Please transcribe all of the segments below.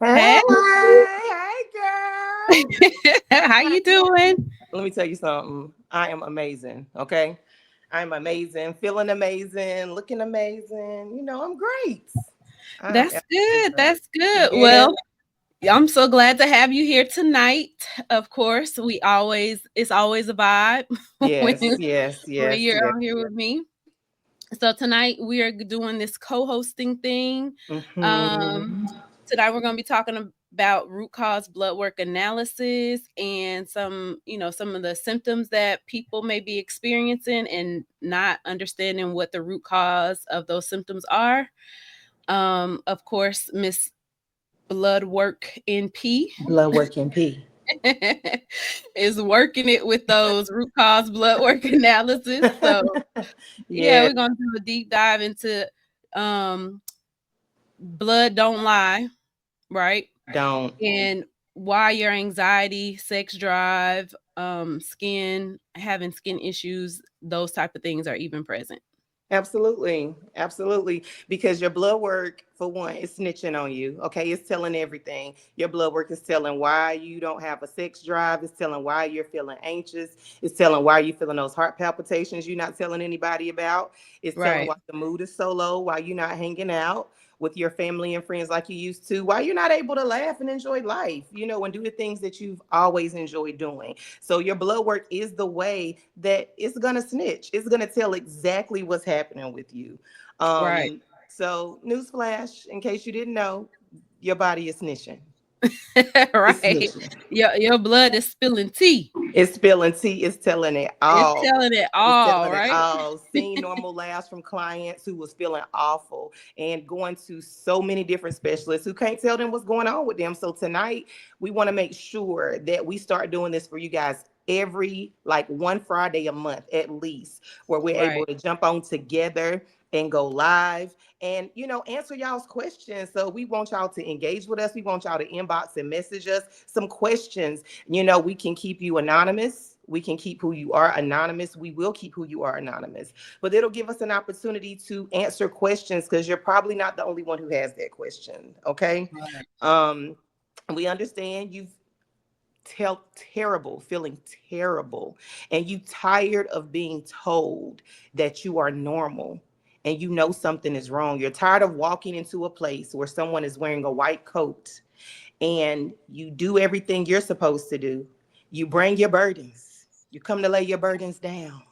Hey, Hey, girl. how you doing? Let me tell you something. I am amazing. Okay, I'm amazing, feeling amazing, looking amazing. I'm great. I'm That's absolutely good. great. That's good. Yeah. Well, I'm so glad to have you here tonight. Of course, it's always a vibe when Yes. Yes. when Yes. you're Yes. on here with me. So tonight we are doing this co-hosting thing. Um, Hmm. Tonight we're going to be talking about root cause blood work analysis and some of the symptoms that people may be experiencing and not understanding what the root cause of those symptoms are. Of course, Miss Bloodwork NP Bloodwork NP. is working it with those root cause blood work analysis. So yeah, Yeah. we're gonna do a deep dive into um blood don't lie, right? Don't. And why your anxiety, sex drive, having skin issues, those type of things are even present. Absolutely. Absolutely. Because your blood work, for one, is snitching on you. Okay. It's telling everything. Your blood work is telling why you don't have a sex drive. It's telling why you're feeling anxious. It's telling why you're feeling those heart palpitations you're not telling anybody about. It's telling Right. why the mood is so low, why you're not hanging out with your family and friends like you used to, why you're not able to laugh and enjoy life, and do the things that you've always enjoyed doing. So your blood work is the way that it's gonna snitch. It's gonna tell exactly what's happening with you. Right. So newsflash, in case you didn't know, your body is snitching. It's Right. snitching. Your blood is spilling tea. It's spilling tea. It's telling it It's all. telling it It's all, telling it right? all. Seeing normal laughs from clients who was feeling awful and going to so many different specialists who can't tell them what's going on with them. So tonight we want to make sure that we start doing this for you guys every like one Friday a month at least, where we're able Right. to jump on together and go live and answer y'all's questions. So we want y'all to engage with us. We want y'all to inbox and message us some questions. We can keep you anonymous. We can keep who you are anonymous. We will keep who you are anonymous. But it'll give us an opportunity to answer questions because you're probably not the only one who has that question. Okay. Right. Um, we understand you've felt terrible, feeling terrible, and you tired of being told that you are normal and something is wrong. You're tired of walking into a place where someone is wearing a white coat and you do everything you're supposed to do. You bring your burdens. You come to lay your burdens down.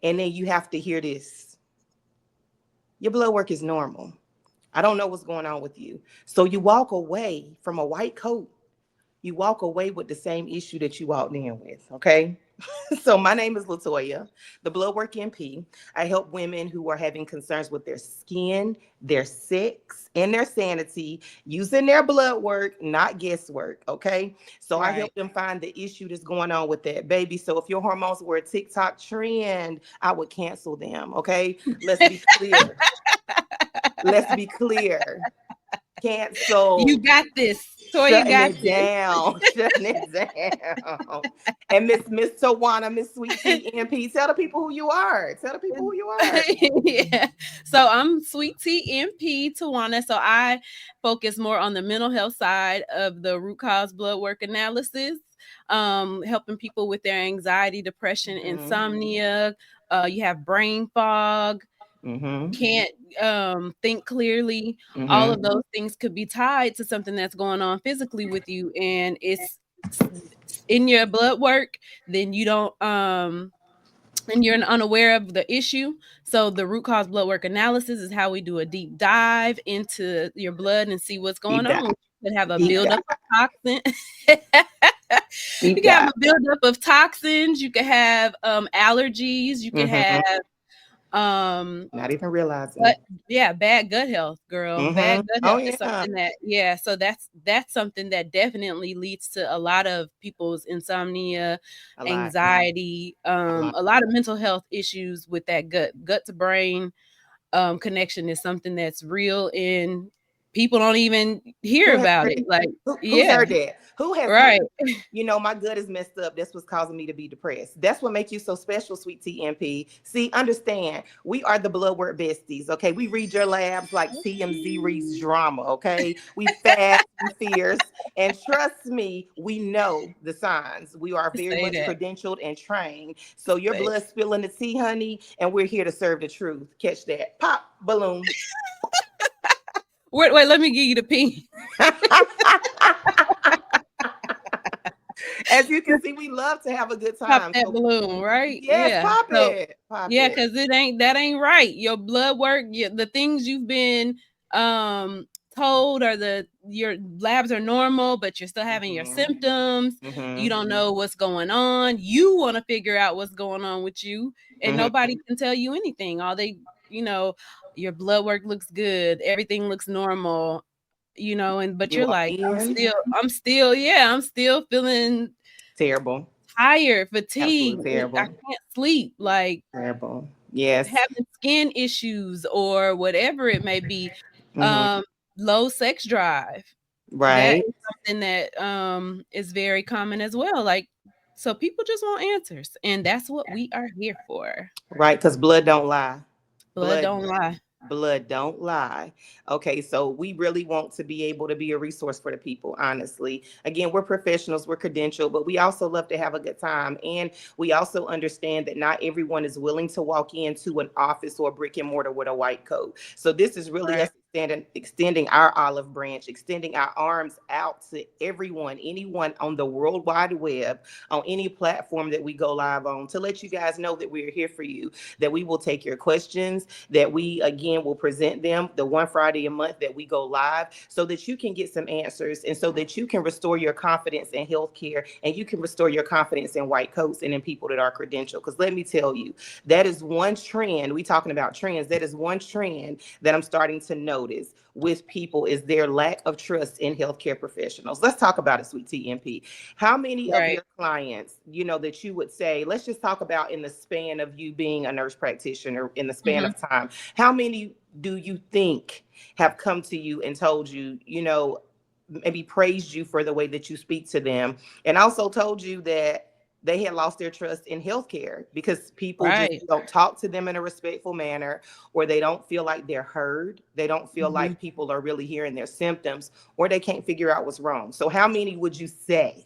And then you have to hear this. Your blood work is normal. I don't know what's going on with you. So you walk away from a white coat. You walk away with the same issue that you walked in with, okay? So my name is LaToya, the Bloodwork NP. I help women who are having concerns with their skin, their sex, and their sanity using their blood work, not guesswork. Okay. So I Right. help them find the issue that's going on with that baby. So if your hormones were a TikTok trend, I would cancel them. Okay. Let's be clear. Let's be clear. You Cancel. got this. Toy, you Shutting got it this. down. Shutting it down. And Miss Tawana, Miss Sweet Tea MP, tell the people who you are. Tell the people who you are. Yeah. So I'm Sweet Tea MP Tawana. So I focus more on the mental health side of the root cause blood work analysis, helping people with their anxiety, depression, Mm-hmm. insomnia. You have brain fog, Mm-hmm. can't think clearly. All Mm-hmm. of those things could be tied to something that's going on physically with you, and it's in your blood work. Then you don't and you're unaware of the issue. So the root cause blood work analysis is how we do a deep dive into your blood and see what's going Deep on. dive. You could have a Deep dive. buildup of toxin. You Deep can have dive. a buildup of toxins. You could have allergies. You could Mm-hmm. have um Not even realizing but it. yeah, bad gut health, girl. Bad Mm-hmm. gut Oh health is yeah. something that so that's something that definitely leads to a lot of people's insomnia, A lot. anxiety, A lot. a lot of mental health issues with that gut to brain connection is something that's real in people don't even hear Who has about heard it. that? Like, Who's yeah, heard that? Who has heard, right. my gut is messed up. That's what's causing me to be depressed. That's what makes you so special, sweet TMP. See, understand, we are the Bloodwork besties. Okay, we read your labs like TMZ reads drama. Okay, we fast, we fierce, and trust me, we know the signs. We are very Say much that. credentialed and trained. So your Say. blood's spilling the tea, honey, and we're here to serve the truth. Catch that? Pop balloon. Wait, let me give you the pin. As you can see, we love to have a good Pop time. that So balloon, right? yes, Yeah. pop So it. Pop yeah, it. because that ain't right. Your blood work, the things you've been um told are your labs are normal, but you're still having your Mm-hmm. symptoms. You Mm-hmm. don't know what's going on. You want to figure out what's going on with you, and Mm-hmm. nobody can tell you anything. All they, you know, your blood work looks good, everything looks normal, and but You you're walk like, in, I'm still feeling terrible. tired, fatigued, Absolutely I terrible. can't sleep, like Terrible. Yes. having skin issues or whatever it may be, Mm-hmm. um, low sex drive. That Right. is something that is very common as well. Like, so people just want answers, and that's what we are here for. Right. Because blood don't lie. Blood Blood don't lie. blood don't lie. Okay, so we really want to be able to be a resource for the people, honestly. Again, we're professionals, we're credentialed, but we also love to have a good time, and we also understand that not everyone is willing to walk into an office or a brick and mortar with a white coat. So this is really Right. us extending our olive branch, extending our arms out to everyone, anyone on the world wide web, on any platform that we go live on, to let you guys know that we're here for you, that we will take your questions, that we again will present them the one Friday a month that we go live, so that you can get some answers, and so that you can restore your confidence in healthcare, and you can restore your confidence in white coats and in people that are credentialed. Because let me tell you, that is one trend. We talking about trends. That is one trend that I'm starting to notice with people, is their lack of trust in healthcare professionals. Let's talk about it, sweet TMP. How many of Right. your clients, that you would say, let's just talk about in the span of you being a nurse practitioner, in the span Mhm. of time, how many do you think have come to you and told you, maybe praised you for the way that you speak to them, and also told you that they had lost their trust in healthcare because people just Right. don't talk to them in a respectful manner, or they don't feel like they're heard, they don't feel Mhm. like people are really hearing their symptoms, or they can't figure out what's wrong? So how many would you say?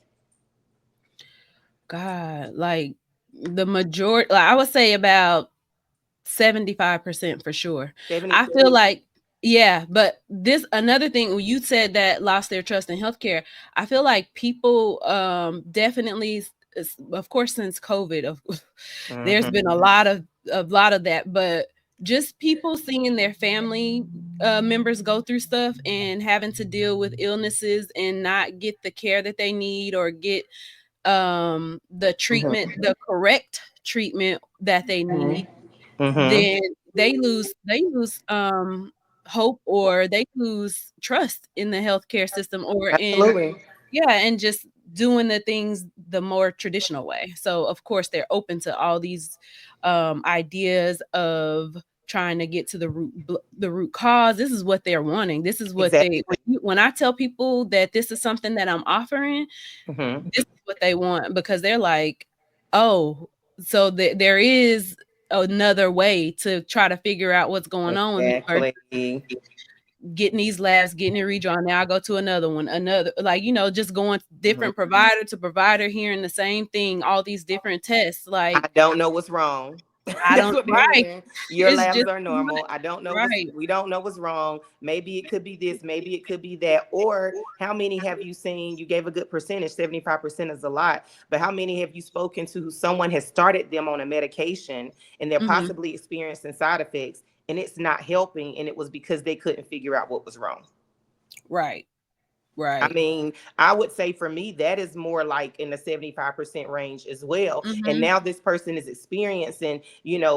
God, like the majority, like I would say about 75% for sure. 70. I feel like, yeah, but this another thing when you said that lost their trust in healthcare, I feel like people definitely of course since COVID of there's Mhm. been a lot of that, but just people seeing their family members go through stuff and having to deal with illnesses and not get the care that they need or get the treatment, Mhm. the correct treatment that they Mhm. need, Mhm. then they lose hope, or they lose trust in the healthcare system, or in, Absolutely. yeah, and just doing the things the more traditional way. So of course they're open to all these ideas of trying to get to the root cause. This is what they're wanting. This is what Exactly. when I tell people that this is something that I'm offering, Mhm. this is what they want, because they're like, "Oh, so there is another way to try to figure out what's going on with me versus Exactly. getting these labs, getting it redrawn. Now I go to another one, another, like, just going Mhm. different provider to provider, hearing the same thing, all these different tests. I Like, don't know what's wrong. I That's don't, what they're right. hearing. Your It's labs just are too much. normal. I don't know what's Right. we don't know what's wrong. Maybe it could be this, maybe it could be that. Or how many have you seen? You gave a good percentage, 75% is a lot, but how many have you spoken to who someone has started them on a medication and they're Hmm. possibly experiencing side effects, and it's not helping, and it was because they couldn't figure out what was wrong? Right. I Right. mean, I would say for me, that is more like in the 75% range as well. And Hmm. now this person is experiencing,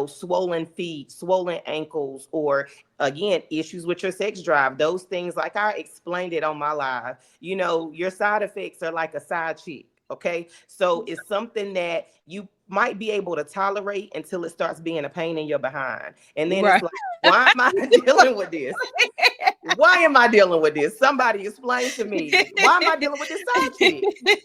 swollen feet, swollen ankles, or again, issues with your sex drive. Those things, like I explained it on my live, your side effects are like a side chick. Okay. So it's something that you might be able to tolerate until it starts being a pain in your behind. And then it's Right. like, why am I dealing with this? Why am I dealing with this? Somebody explain to me. Why am I dealing with this side chick?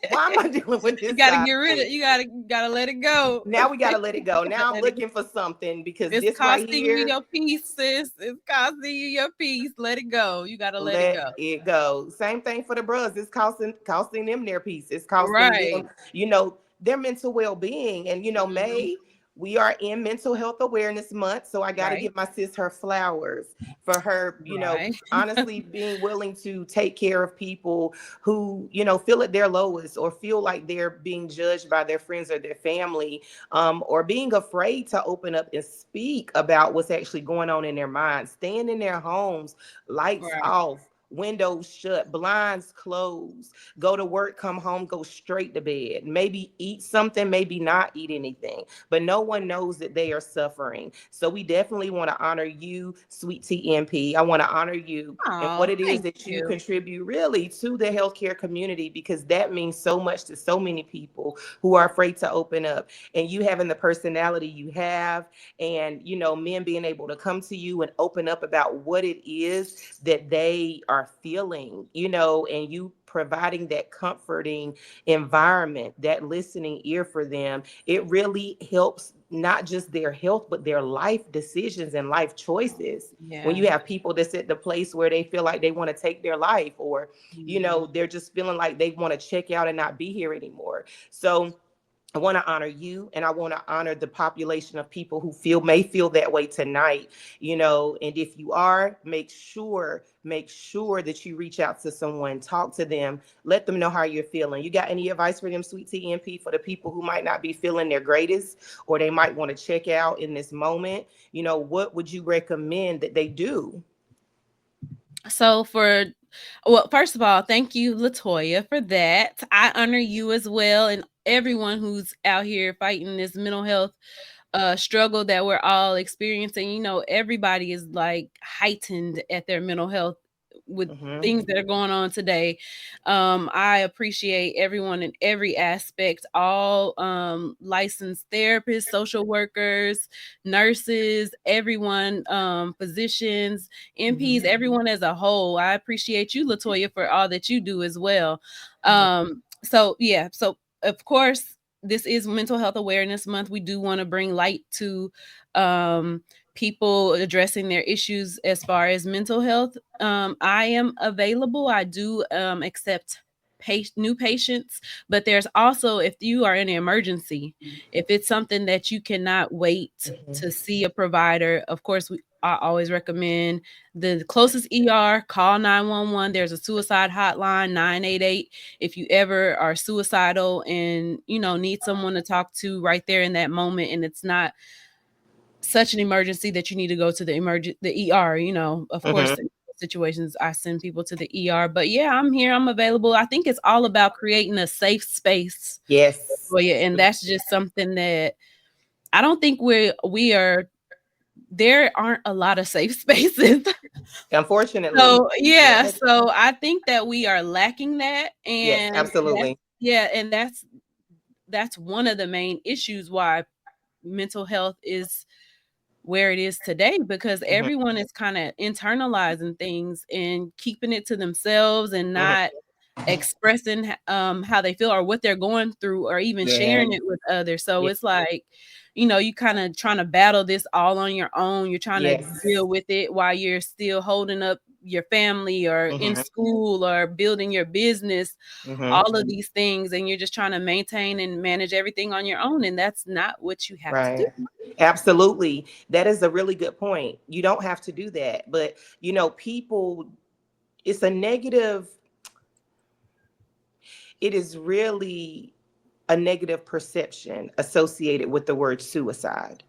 Why am I dealing with You this gotta side get rid of. chick? You gotta let it go. Now we got to let it go. Now I'm Let it looking for something because It's this right costing you here, your peace, sis. It's costing you your peace. Let it go. You gotta let it let go. it go. Same thing for the bros. It's costing them their peace. It's costing Right. them, their mental well-being. And Mhm. May, we are in mental health awareness month. So I gotta Right. give my sis her flowers for her, Right. honestly being willing to take care of people who, feel at their lowest or feel like they're being judged by their friends or their family, or being afraid to open up and speak about what's actually going on in their minds, staying in their homes, lights Right. off, windows shut, blinds closed, go to work, come home, go straight to bed, maybe eat something, maybe not eat anything, but no one knows that they are suffering. So we definitely want to honor you, sweet TMP. I want to honor you and what Oh, it is thank that you you. contribute really to the healthcare community, because that means so much to so many people who are afraid to open up. And you having the personality you have, and men being able to come to you and open up about what it is that they are feeling, and you providing that comforting environment, that listening ear for them, it really helps not just their health but their life decisions and life choices. When Yeah. you have people that's at the place where they feel like they want to take their life, or Mhm. they're just feeling like they want to check out and not be here anymore. So I want to honor you, and I want to honor the population of people who may feel that way tonight, and if you are, make sure that you reach out to someone, talk to them, let them know how you're feeling. You got any advice for them, sweet TNP, for the people who might not be feeling their greatest, or they might want to check out in this moment? What would you recommend that they do? So for well, first of all, thank you, LaToya, for that. I honor you as well and everyone who's out here fighting this mental health struggle that we're all experiencing. Everybody is like heightened at their mental health with Hmm. things that are going on today. I appreciate everyone in every aspect, all licensed therapists, social workers, nurses, everyone, physicians, MPs, Hmm. everyone as a whole. I appreciate you, LaToya, for all that you do as well. So yeah, so of course this is mental health awareness month. We do want to bring light to um people addressing their issues as far as mental health. I am available. I do accept new patients, but there's also, if you are in an emergency, if it's something that you cannot wait to see a provider, of course I always recommend the closest ER, call 911. There's a suicide hotline, 988, if you ever are suicidal and need someone to talk to right there in that moment, and it's not such an emergency that you need to go to the ER. Of course, Hmm. in situations I send people to the ER, but yeah, I'm here, I'm available. I think it's all about creating a safe space Yes. for you, and that's just something that I don't think we are. There aren't a lot of safe spaces. Unfortunately. So yeah, Yes. so I think that we are lacking that, Yes, and that's absolutely. yeah, and that's one of the main issues why mental health is where it is today, because Hmm. everyone is kind of internalizing things and keeping it to themselves and Hmm. not expressing how they feel or what they're going through, or even Yeah. sharing it with others. So Yeah. it's like, you kind of trying to battle this all on your own. You're trying to Yes. deal with it while you're still holding up your family or in Hmm. school or building your business, Hmm. all of these things, and you're just trying to maintain and manage everything on your own, and that's not what you have to do. Right. Absolutely. That is a really good point. You don't have to do that. But, people, it's a negative, it is really a negative perception associated with the word suicide.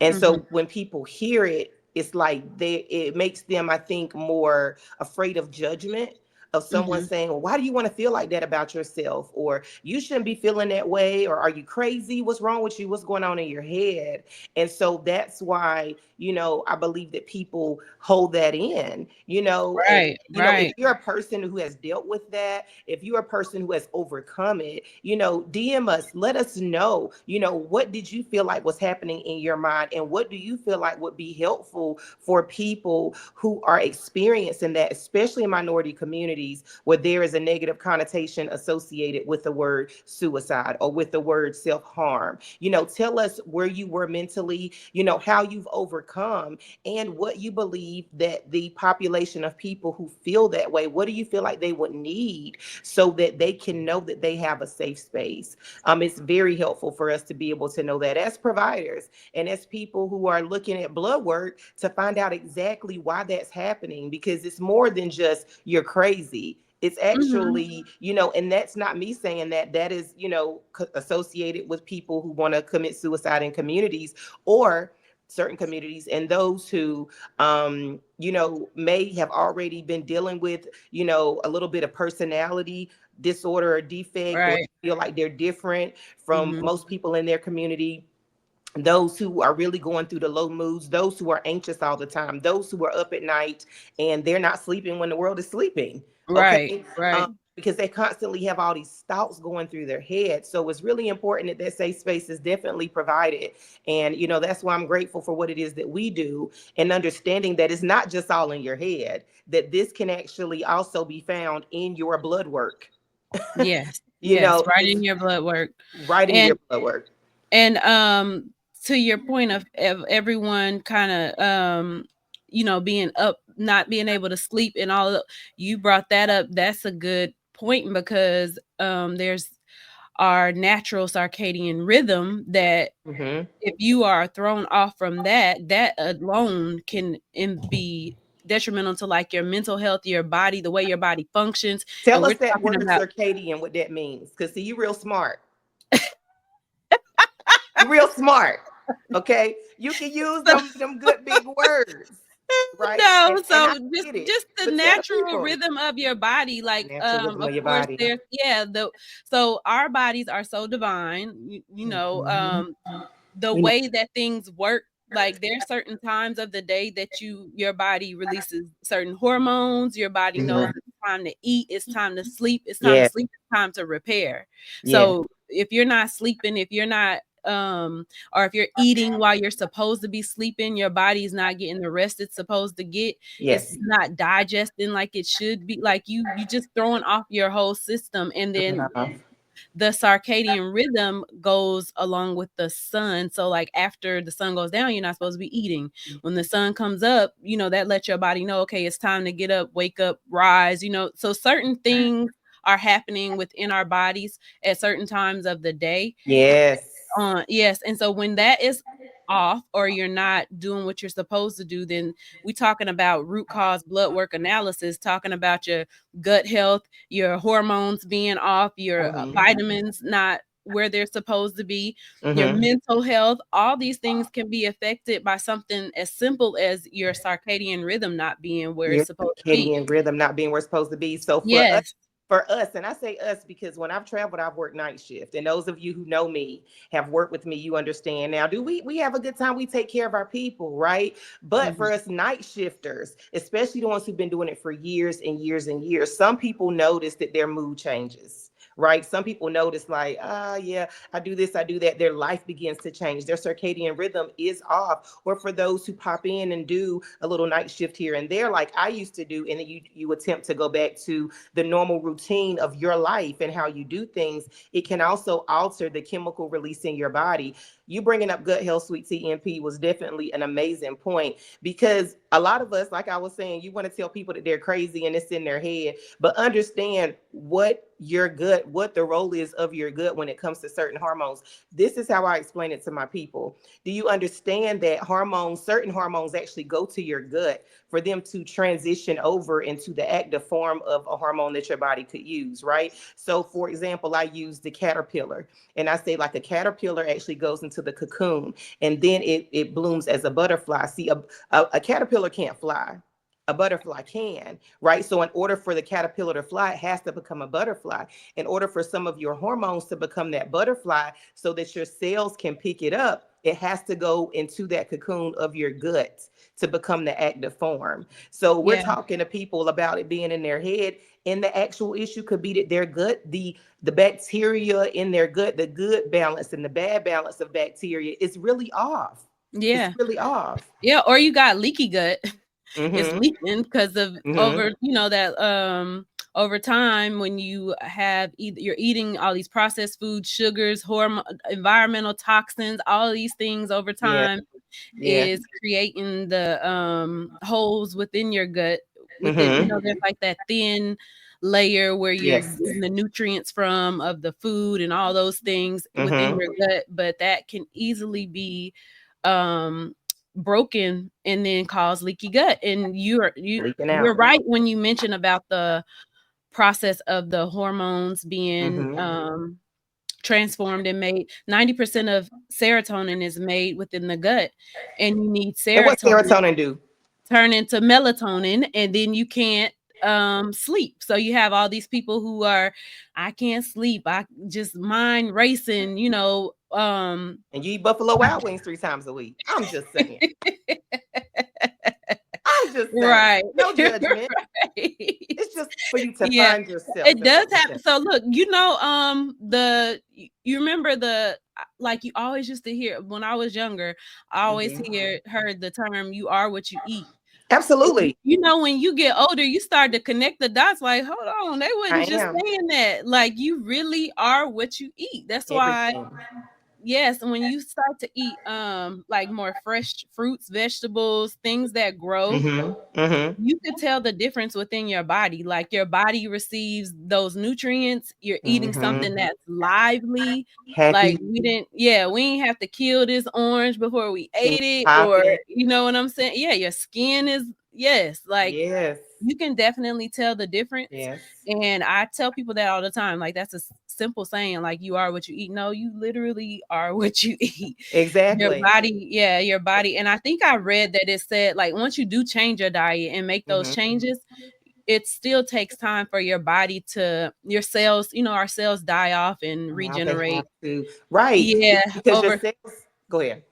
And so Mhm. when people hear it, it's like it makes them, I think, more afraid of judgment, of someone Mhm. saying, well, why do you want to feel like that about yourself? Or you shouldn't be feeling that way. Or are you crazy? What's wrong with you? What's going on in your head? And so that's why, I believe that people hold that in, and Right, if right. you're a person who has dealt with that, if you're a person who has overcome it, DM us, let us know, what did you feel like was happening in your mind, and what do you feel like would be helpful for people who are experiencing that, especially in minority communities where there is a negative connotation associated with the word suicide or with the word self-harm. Tell us where you were mentally, how you've overcome, and what you believe that the population of people who feel that way, what do you feel like they would need so that they can know that they have a safe space. It's very helpful for us to be able to know that as providers and as people who are looking at blood work to find out exactly why that's happening, because it's more than just you're crazy. It's Mhm. actually, and that's not me saying that. That is, associated with people who want to commit suicide in communities, or certain communities, and those who, may have already been dealing with, a little bit of personality disorder or defect, or Right. feel like they're different from Mhm. most people in their community, those who are really going through the low moods, those who are anxious all the time, those who are up at night and they're not sleeping when the world is sleeping. Right, Okay. right. Because they constantly have all these thoughts going through their head. So it's really important that that safe space is definitely provided. And, that's why I'm grateful for what it is that we do, and understanding that it's not just all in your head, that this can actually also be found in your blood work. Yes, yes, right It's in your blood work. right in And your blood work. and to your point of everyone kinda, being up, not being able to sleep and all of, you brought that up. That's a good point because, there's our natural circadian rhythm that Hmm. if you are thrown off from that, that alone can be detrimental to, like, your mental health, your body, the way your body functions, and Tell we're us that talking word about circadian, what that means. Because see, you real smart. You real smart. Okay. You can use them good big words, right? no, And I so just get it. just the But tell the natural people rhythm of your body, the like, natural rhythm of of your course, body. there's, yeah, so our bodies are so divine, Mhm. the We know. way that things work, like, there's certain times of the day that your body releases certain hormones, your body knows Mhm. it's time to eat, it's time to sleep, it's time to Yeah. sleep, it's time to repair. Yeah. So, if you're not sleeping, if you're not, or if you're eating while you're supposed to be sleeping, your body's not getting the rest it's supposed to get, it's Yes. not digesting like it should be, like, you just throwing off your whole system, and then Uh-huh. the circadian rhythm goes along with the sun. So, like, after the sun goes down, you're not supposed to be eating. When the sun comes up, that lets your body know, okay, it's time to get up, wake up, rise. So certain things are happening within our bodies at certain times of the day. Yes. Yes, and so when that is off, or you're not doing what you're supposed to do, then we talking about root cause blood work analysis, talking about your gut health, your hormones being off, your Mhm. vitamins not where they're supposed to be, your Mhm. mental health. All these things can be affected by something as simple as your circadian rhythm not being where Your it's supposed to be. circadian rhythm not being where it's supposed to be. So Yes. for us, and I say us because when I've traveled, I've worked night shift. And those of you who know me, have worked with me, you understand. Now, do we have a good time? We take care of our people, right? But Mhm. for us night shifters, especially the ones who've been doing it for years and years and years, some people notice that their mood changes. Right. Some people notice, like, yeah, I do this, I do that. Their life begins to change. Their circadian rhythm is off. Or for those who pop in and do a little night shift here and there, like I used to do, and then you attempt to go back to the normal routine of your life and how you do things, it can also alter the chemical release in your body. You bringing up gut health, sweet TMP, was definitely an amazing point, because a lot of us, like I was saying, you want to tell people that they're crazy and it's in their head, but understand what your gut, what the role is of your gut when it comes to certain hormones. This is how I explain it to my people. Do you understand that certain hormones actually go to your gut for them to transition over into the active form of a hormone that your body could use, right? So, for example, I use the caterpillar, and I say, like, a caterpillar actually goes into the cocoon and then it blooms as a butterfly. See, a caterpillar can't fly. a butterfly can, right? So in order for the caterpillar to fly, it has to become a butterfly. In order for some of your hormones to become that butterfly so that your cells can pick it up, it has to go into that cocoon of your gut to become the active form. So we're Yeah. talking to people about it being in their head, and the actual issue could be that their gut, the bacteria in their gut, the good balance and the bad balance of bacteria is really off. It's Yeah. really off. Yeah, or you got leaky gut. It's Mm-hmm. leaking because of Mm-hmm. over, that over time when you have you're eating all these processed foods, sugars, hormone, environmental toxins, all these things over Yeah. time Yeah. is creating the holes within your gut. Within, Mm-hmm. there's like that thin layer where you're Yes. getting the nutrients from of the food and all those things within Mm-hmm. your gut, but that can easily be um broken and then cause leaky gut. And Leaking you're out. right when you mention about the process of the hormones being Mm-hmm. transformed and made. 90% of serotonin is made within the gut, and you need And what serotonin serotonin do? turn into melatonin, and then you can't sleep. So you have all these people who are, I can't sleep, I just mind racing, And you eat Buffalo Wild Wings 3 times a week. I'm just saying. I'm just saying. right. No judgment. Right. It's just for you to Yeah, find yourself it and does happen. understand. So look, you remember like you always used to hear when I was younger, I always Mm-hmm. heard the term "you are what you eat." Absolutely. When you get older, you start to connect the dots. Like, hold on, they I wasn't just am. saying that. Like, you really are what you eat. That's why, Everything. yes, when you start to eat like more fresh fruits, vegetables, things that grow, Mm-hmm. Mm-hmm. you could tell the difference within your body. Like your body receives those nutrients. You're eating something Mm-hmm. that's lively. Like Happy, we ain't have to kill this orange before we skin ate it, or popping. you know what I'm saying? Yeah, your skin is, yes, like Yes. you can definitely tell the difference. Yes. And I tell people that all the time. Like that's a simple saying, like you are what you eat. No, you literally are what you eat. Your Exactly. body, yeah, your body. And I think I read that it said like once you do change your diet and make those Mm-hmm. changes, it still takes time for your body to your cells, our cells die off and Wow, they have regenerate. to. Right. Yeah, Because your over cells, go ahead.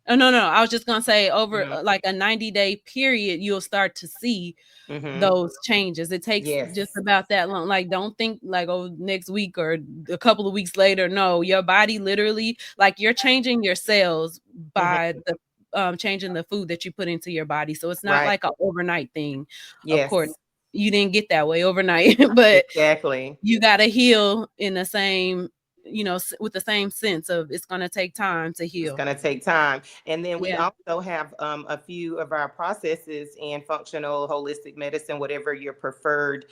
oh no, no, I was just gonna say over Mm-hmm. like a 90-day period, you'll start to see Mm-hmm. those changes. It takes just Yes. about that long. Like, don't think like, oh, next week or a couple of weeks later. No, your body literally, like, you're changing your cells Mm-hmm. by the changing the food that you put into your body. So it's not Right. like an overnight thing. Of course, Yes. you didn't get that way overnight, but Exactly. you got to heal in the same, with the same sense of it's going to take time to It's heal. going to take time. And then we Yeah. also have a few of our processes in functional holistic medicine, whatever your preferred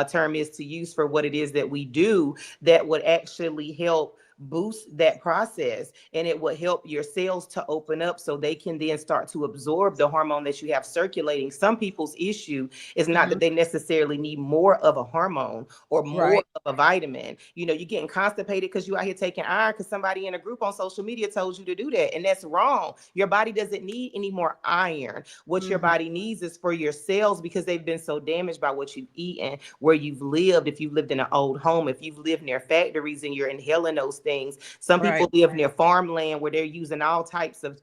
term is to use for what it is that we do, that would actually help boost that process, and it will help your cells to open up so they can then start to absorb the hormone that you have circulating. Some people's issue is not Hmm. that they necessarily need more of a hormone or more Right. of a vitamin. You're getting constipated because you out here taking iron because somebody in a group on social media told you to do that, and that's wrong. Your body doesn't need any more iron. What your Hmm. body needs is for your cells, because they've been so damaged by what you've eaten, where you've lived. If you've lived in an old home, if you've lived near factories and you're inhaling those things. Some Right. people live near farmland where they're using all types of,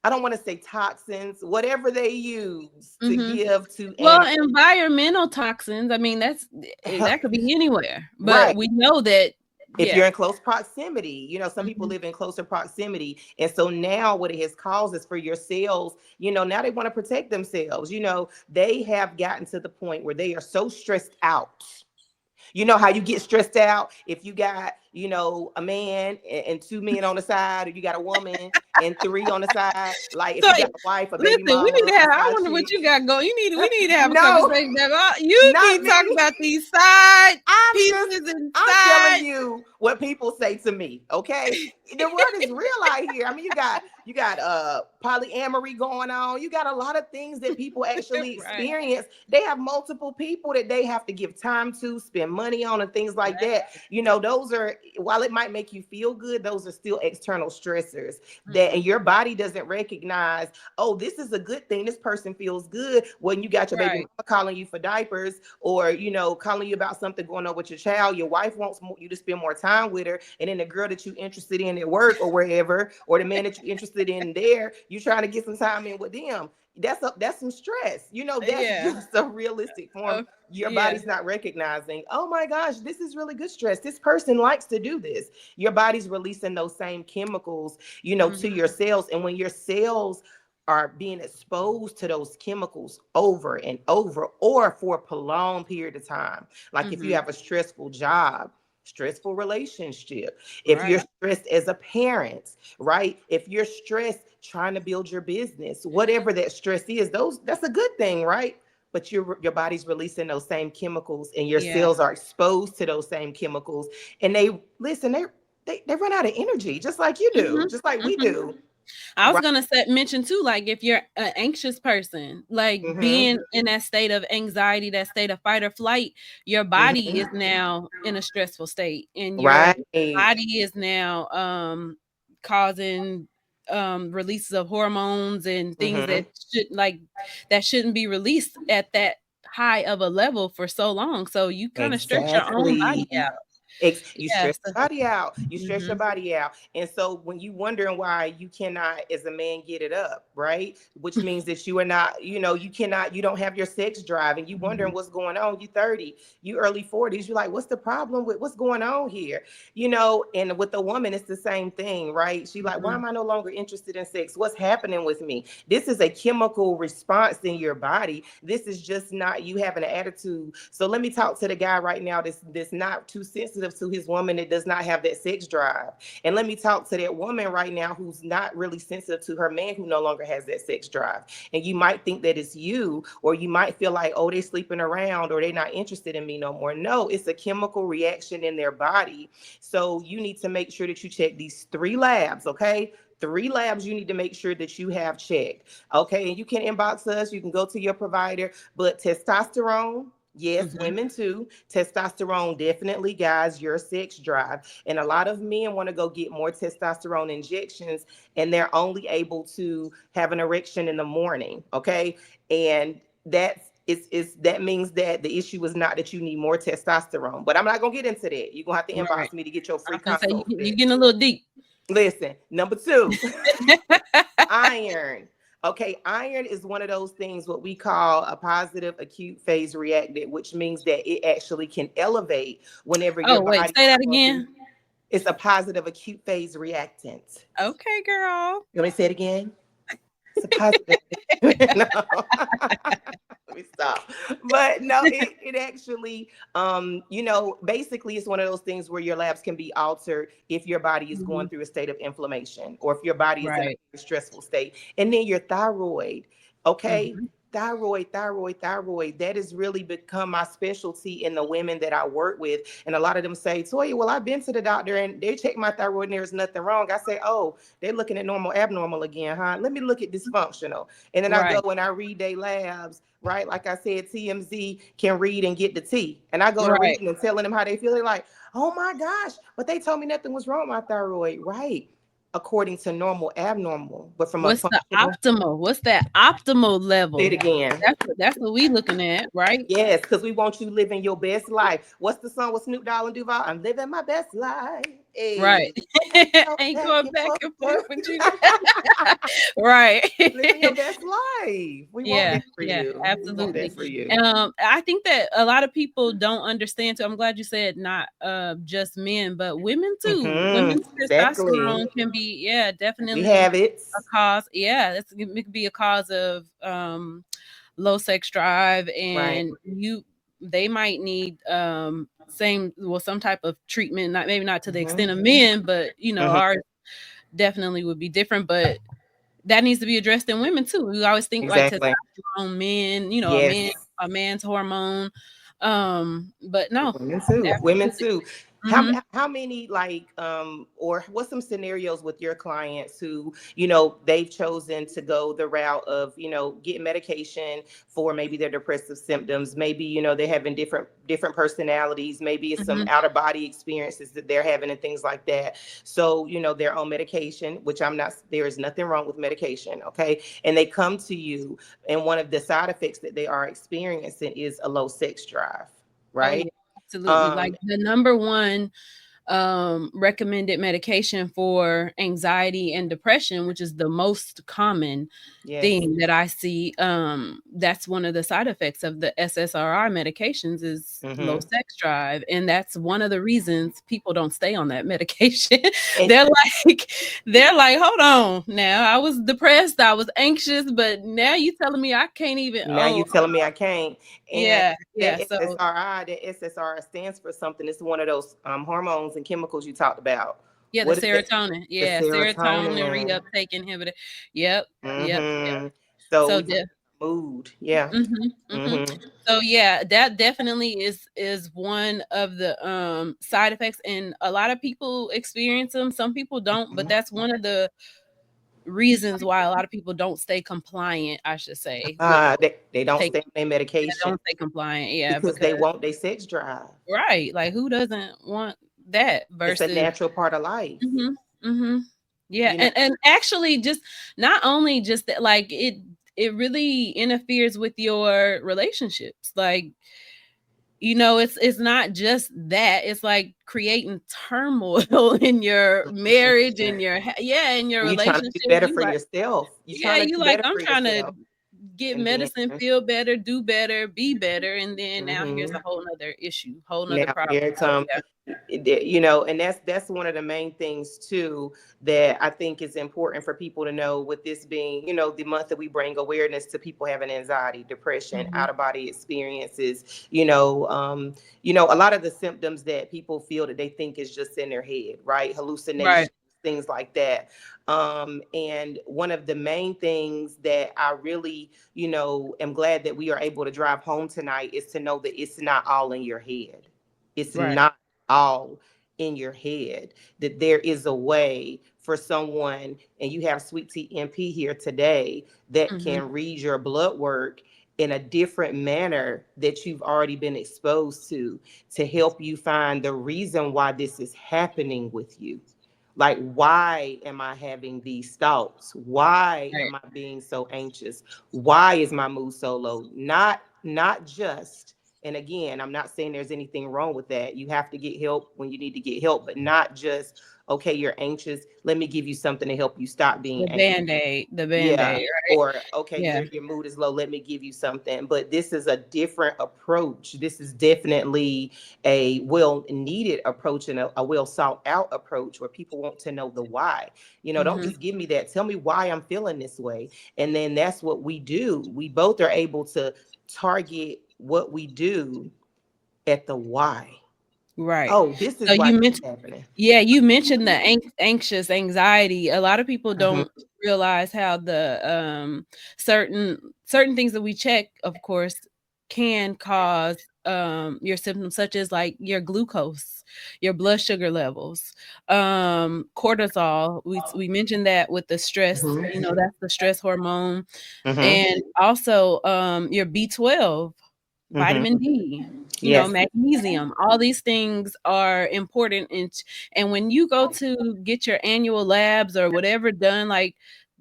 I don't want to say toxins, whatever they use to Hmm. give to Well, animals. environmental toxins, I mean, that could be anywhere, but Right. we know that, If yeah. you're in close proximity, some people Mhm. live in closer proximity. And so now what it has caused is for your cells, now they want to protect themselves. They have gotten to the point where they are so stressed out. You know how you get stressed out if you got, a man and 2 men on the side, or you got a woman and 3 on the side. Like if So, you got a wife, a baby listen, we need mama, to a have I side wonder what chick. you got going. We need to have a No, conversation about you not keep talking me. about these side I'm just, pieces and I'm telling side. you what people say to me. Okay. The word is real out here. I mean, you got polyamory going on. You got a lot of things that people actually Right, experience. They have multiple people that they have to give time to, spend money on, and things like right. that. Those are while it might make you feel good, those are still external stressors that, and Mhm. your body doesn't recognize, oh, this is a good thing. This person feels good when you got your baby Right. mama calling you for diapers, or, calling you about something going on with your child. Your wife wants you to spend more time with her. And then the girl that you're interested in at work or wherever, or the man that you're interested in there, you're trying to get some time in with them. That's some stress. That's Yeah. just a realistic form. Your Yeah. body's not recognizing, oh my gosh, this is really good stress. This person likes to do this. Your body's releasing those same chemicals, to Mhm. your cells. And when your cells are being exposed to those chemicals over and over, or for a prolonged period of time, like if you Mhm. have a stressful job, stressful relationship, if you're Right. stressed as a parent, right? If you're stressed trying to build your business, whatever that stress is, that's a good thing, right? But your body's releasing those same chemicals, and your Yeah. cells are exposed to those same chemicals, and they run out of energy, just like you do, Mhm. just like we Mhm. do, I was right? gonna mention too, like if you're an anxious person, like Mm-hmm. being in that state of anxiety, that state of fight or flight, your body Mm-hmm. is now in a stressful state, and your Right. body is now causing releases of hormones and things Mm-hmm. that shouldn't be released at that high of a level for so long. So you kind of stress your own body Exactly. out. You Yeah. stress your body out. You stress your Mhm. body out. And so when you wondering why you cannot, as a man, get it up, right? Which means that you are not, you cannot, you don't have your sex drive, and you wondering Mhm. what's going on. You 30, you early 40s. You're like, what's the problem with what's going on here? And with the woman, it's the same thing, right? She like, why Mhm. am I no longer interested in sex? What's happening with me? This is a chemical response in your body. This is just not you having an attitude. So let me talk to the guy right now that's not too sensitive to his woman, that does not have that sex drive. And let me talk to that woman right now who's not really sensitive to her man, who no longer has that sex drive. And you might think that it's you, or you might feel like, oh, they're sleeping around, or they're not interested in me no more. No, it's a chemical reaction in their body. So you need to make sure that you check these 3 labs, okay? 3 labs you need to make sure that you have checked. Okay, and you can inbox us, you can go to your provider, but testosterone, yes, Mhm. women too. Testosterone, definitely, guys, your sex drive. And a lot of men want to go get more testosterone injections, and they're only able to have an erection in the morning. Okay. And that means that the issue is not that you need more testosterone. But I'm not gonna get into that. You're gonna have to Right. inbox me to get your I free was gonna say consult for you that. getting a little deep. Listen, number 2. Iron. Okay, iron is one of those things what we call a positive acute phase reactant, which means that it actually can elevate whenever your Oh, wait, body say that is going through. again. It's a positive acute phase reactant. Okay, girl. You want me to say it again? It's a positive. No. Let me stop. But no, it actually, basically it's one of those things where your labs can be altered if your body is going Mhm. through a state of inflammation, or if your body is in a Right. very stressful state. And then your thyroid, okay? Mhm. Thyroid. That has really become my specialty in the women that I work with. And a lot of them say, Toya, well, I've been to the doctor and they checked my thyroid and there's nothing wrong. I say, oh, they're looking at normal, abnormal again, huh? Let me look at dysfunctional. And then I go Right. and I read their labs, right? Like I said, TMZ can read and get the T. And I go to Right. reading and telling them how they feel. They're like, oh my gosh, but they told me nothing was wrong with my thyroid, right? According to normal, abnormal, but from a What's the functional. optimal? What's that optimal Say it level? again. That's what we looking at, right? Yes, because we want you living your best life. What's the song with Snoop Dogg and Duval? I'm living my best life. Right. Hey, go Ain't back going and back forth. and forth with you. Right. Living your best life. We want Yeah, that for yeah, you. We want that absolutely. for you. I think that a lot of people don't understand too. I'm glad you said not just men, but women too. Mm-hmm. Women's Exactly. testosterone can be, yeah, We definitely have it. a cause. Yeah, it could be a cause of low sex drive, Right. and they might need some type of treatment, not maybe not to the Mm-hmm. extent of men, but Mm-hmm. ours definitely would be different. But that needs to be addressed in women too. We always think like Exactly. testosterone, men, Yes. a man's hormone. But no, Women too. Women absolutely. too. Mhm. How many, like, or what's some scenarios with your clients who, they've chosen to go the route of, getting medication for maybe their depressive symptoms, maybe, they're having different personalities, maybe it's some Mhm. out of body experiences that they're having and things like that. So, they're on medication, which I'm not, there is nothing wrong with medication, okay? And they come to you, and one of the side effects that they are experiencing is a low sex drive, Oh right? yeah, absolutely. Like Um, the number one recommended medication for anxiety and depression, which is the most common yes. thing that I see. That's one of the side effects of the SSRI medications is low Hmm. sex drive, and that's one of the reasons people don't stay on that medication. And they're like, they're like, hold on, now I was depressed, I was anxious, but now you telling me I can't even. now Oh, you telling me I can't. And yeah, that yeah. So SSRI stands for something. It's one of those hormones and chemicals you talked about. yeah, the What is it? serotonin. The Yeah, serotonin serotonin. reuptake inhibitor. Yep, yep, yep. Hmm. So So we talk about mood. Yeah. mhm, mhm. Hmm. So, yeah, that definitely is one of the, side effects, and a lot of people experience them, some people don't, but that's one of the reasons why a lot of people don't stay compliant, I should say, with They don't taking stay on their yeah, medication don't stay compliant, yeah, because because they want their sex drive. right, like, who doesn't want that It's a versus natural part of life. mhm, mhm. Yeah, You know. and actually just not only just that, like, it really interferes with your relationships, like, it's not just that, it's like creating turmoil in your marriage, in your yeah, in your When you're trying to do relationship, better for yourself, you're yeah, trying to you do like, better "I'm for trying to yourself, get and then medicine, feel better, do better, be better," and then now here's a mhm, whole 'nother issue, whole 'nother now problem, here it so comes. yeah. And that's one of the main things too that I think is important for people to know, with this being, the month that we bring awareness to people having anxiety, depression, Mhm. out of body experiences. A lot of the symptoms that people feel that they think is just in their head, right? Right. Hallucinations, things like that. And one of the main things that I really, am glad that we are able to drive home tonight is to know that it's not all in your head. It's Right. not all in your head, that there is a way for someone, and you have Sweet Tea MP here today, that Mhm. can read your blood work in a different manner that you've already been exposed to help you find the reason why this is happening with you. Like, why am I having these thoughts? Why Right. am I being so anxious? Why is my mood so low? Not just, and again, I'm not saying there's anything wrong with that. You have to get help when you need to get help, but not just, okay, you're anxious, let me give you something to help you stop being The anxious. Band-Aid, the Yeah. Band-Aid, right? Or, okay, Yeah. your mood is low, let me give you something. But this is a different approach. This is definitely a well needed approach, and a well sought out approach, where people want to know the why. Don't Mhm. just give me that, tell me why I'm feeling this way. And then that's what we do. We both are able to target what we do at the why. Right. Oh, this So is why you this mentioned is happening. yeah, you mentioned the anxious anxiety. A lot of people Hmm. don't realize how the, certain things that we check, of course, can cause, your symptoms, such as, like, your glucose, your blood sugar levels, cortisol. We mentioned that with the stress, Hmm. that's the stress hormone, Hmm. and also, your B12, Hmm. vitamin D, Yes. magnesium. All these things are important, and when you go to get your annual labs or whatever done, like,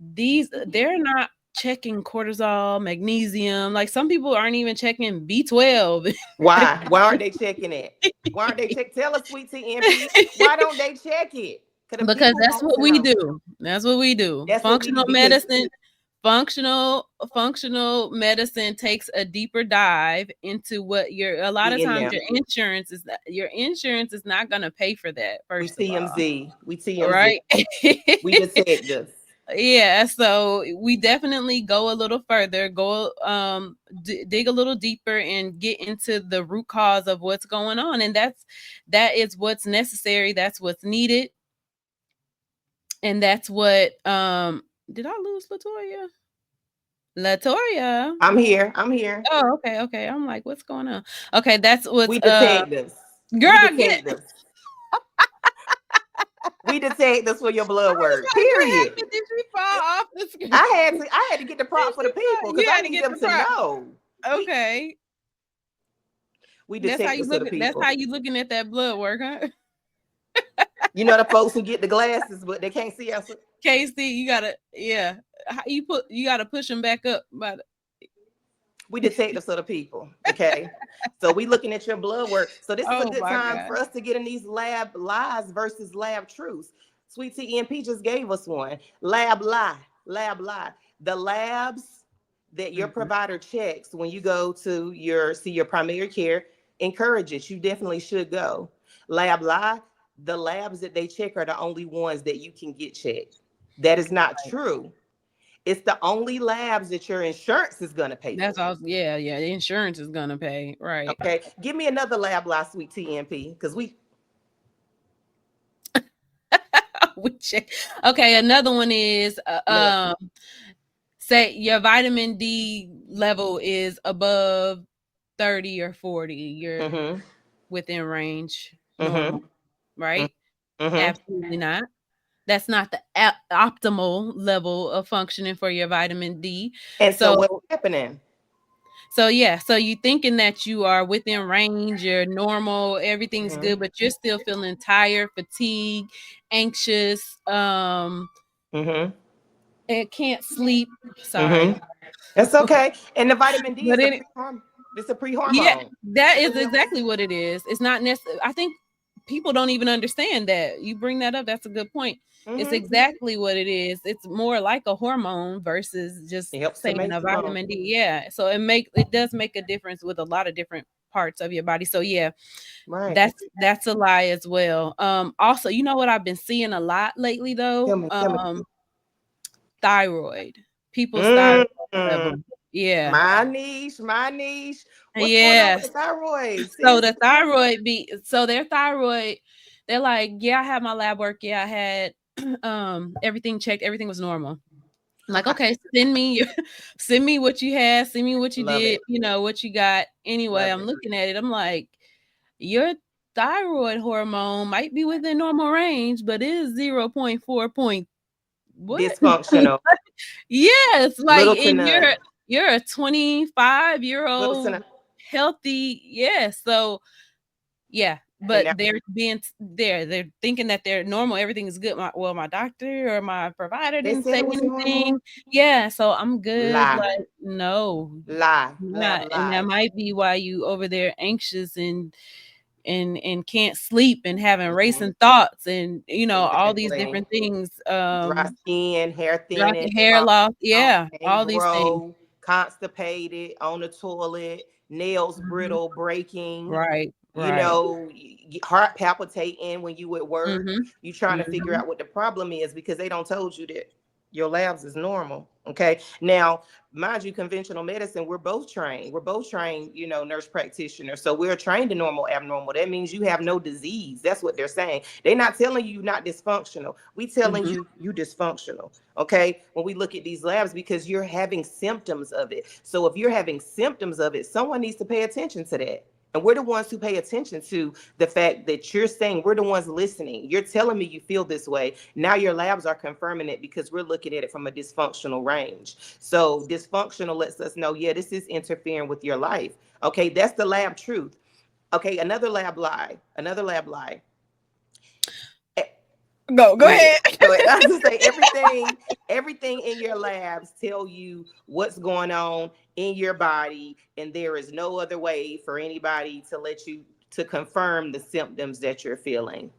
they're not checking cortisol, magnesium. Like, some people aren't even checking B12. Why aren't they checking it? Why aren't they check? Tell us, Sweet Tea MP, why don't they check it? Because the Because people that's want what to we know. do. That's what we do. That's what we do, because Functional medicine takes a deeper dive into what a lot of we in times there. your insurance is not going to pay for that, We first of all, TMZ. We TMZ. right? We detectives. Yeah, so we definitely go a little further, go dig a little deeper and get into the root cause of what's going on, and that is what's necessary, that's what's needed, and that's what did I lose LaToya? LaToya. I'm here. I'm here. Oh, okay, okay. I'm like, what's going on? Okay, that's what's We detectives. We girl, get detectives. We detect this for your blood was work. like, what Period. happened? Did you fall off the screen? I had to get the Did prop for the you people because you I had to need get them the to prop. know. We Okay. we That's how detect you this for look the at that's how people. you looking at that blood work, huh? You know the folks who get the glasses, but they can't see us. Casey, you gotta yeah. You gotta push them back up by the, We detectives for the people. Okay. So we looking at your blood work. So this is a oh good my time god. for us to get in these lab lies versus lab truths. Sweet Tea EMP just gave us one. Lab lie. Lab lie. The labs that your Mhm. provider checks when you go to see your primary care, encourage it. You definitely should go. Lab lie. The labs that they check are the only ones that you can get checked. That is not true. It's the only labs that your insurance is going to pay That's for. all. Yeah, yeah. The insurance is gonna pay, right? Okay, give me another lab lie, Sweet TMP, because we. We check. Okay, another one is Look. say your vitamin D level is above 30 or 40. You're Mm-hmm. within range, Mm-hmm. normal, right? Mm-hmm. Absolutely not. That's not the optimal level of functioning for your vitamin D. And so what's So happening? yeah, so you thinking that you are within range, you're normal, everything's Mm-hmm. good, but you're still feeling tired, fatigued, anxious, Mm-hmm. and can't sleep. Sorry. Mm-hmm. That's okay. And the vitamin D But is a it pre-hormone. It's a yeah, pre-hormone. that It's a is real. exactly what it is. It's not necessary. I think people don't even understand that. You bring that up, that's a good point. It's Mm-hmm. exactly what it is. It's more like a hormone versus just It helps to saying make a you long. vitamin D. Yeah. So it does make a difference with a lot of different parts of your body. So yeah, Right. that's a lie as well. Also, you know what I've been seeing a lot lately though? Tell me. Tell me. Thyroid. People's thyroid Mm-hmm. level. Yeah. My niche. My niche. What's going on with the Yes. thyroid, So sis? the thyroid their thyroid, they're like, yeah, I had my lab work. Yeah, I had everything checked, everything was normal. I'm like, okay, send me send me what you had, send me what you Love did, it. what you got. Anyway, Love I'm it. looking at it. I'm like, your thyroid hormone might be within normal range, but it is 0.4 point what? Dysfunctional. Yes, like Little to and none. you're a 25-year Little to none. old healthy, yeah. So yeah, And but now they're thinking that they're normal, everything is good. My doctor or my provider they didn't said say it was anything. normal. Yeah, so I'm good. Lie. Like, no, Lie. Lab not. And that lie. might be why you over there anxious and can't sleep and having Mhm. racing thoughts and all these Exactly. different things. Dry skin, hair Dropping thinning, hair falling loss. out, Yeah, can't all these things. grow, constipated, on the toilet, nails Mhm. brittle, breaking, Right, right. heart palpitating when you at work. Mhm. You trying to figure Mhm. out what the problem is because they don't told you that your labs is normal. Okay. Now, mind you, conventional medicine, we're both trained. We're both trained, nurse practitioners. So we're trained to normal, abnormal. That means you have no disease. That's what they're saying. They're not telling you you're not dysfunctional. We telling Mhm. you dysfunctional. Okay. When we look at these labs, because you're having symptoms of it. So if you're having symptoms of it, someone needs to pay attention to that. And we're the ones who pay attention to the fact that you're saying, we're the ones listening. You're telling me you feel this way. Now your labs are confirming it because we're looking at it from a dysfunctional range. So dysfunctional lets us know, yeah, this is interfering with your life. Okay, that's the lab truth. Okay, another lab lie. Another lab lie. Eh, Go Go ahead. ahead. Go ahead. I was just say everything in your labs tell you what's going on in your body, and there is no other way for anybody to let you to confirm the symptoms that you're feeling.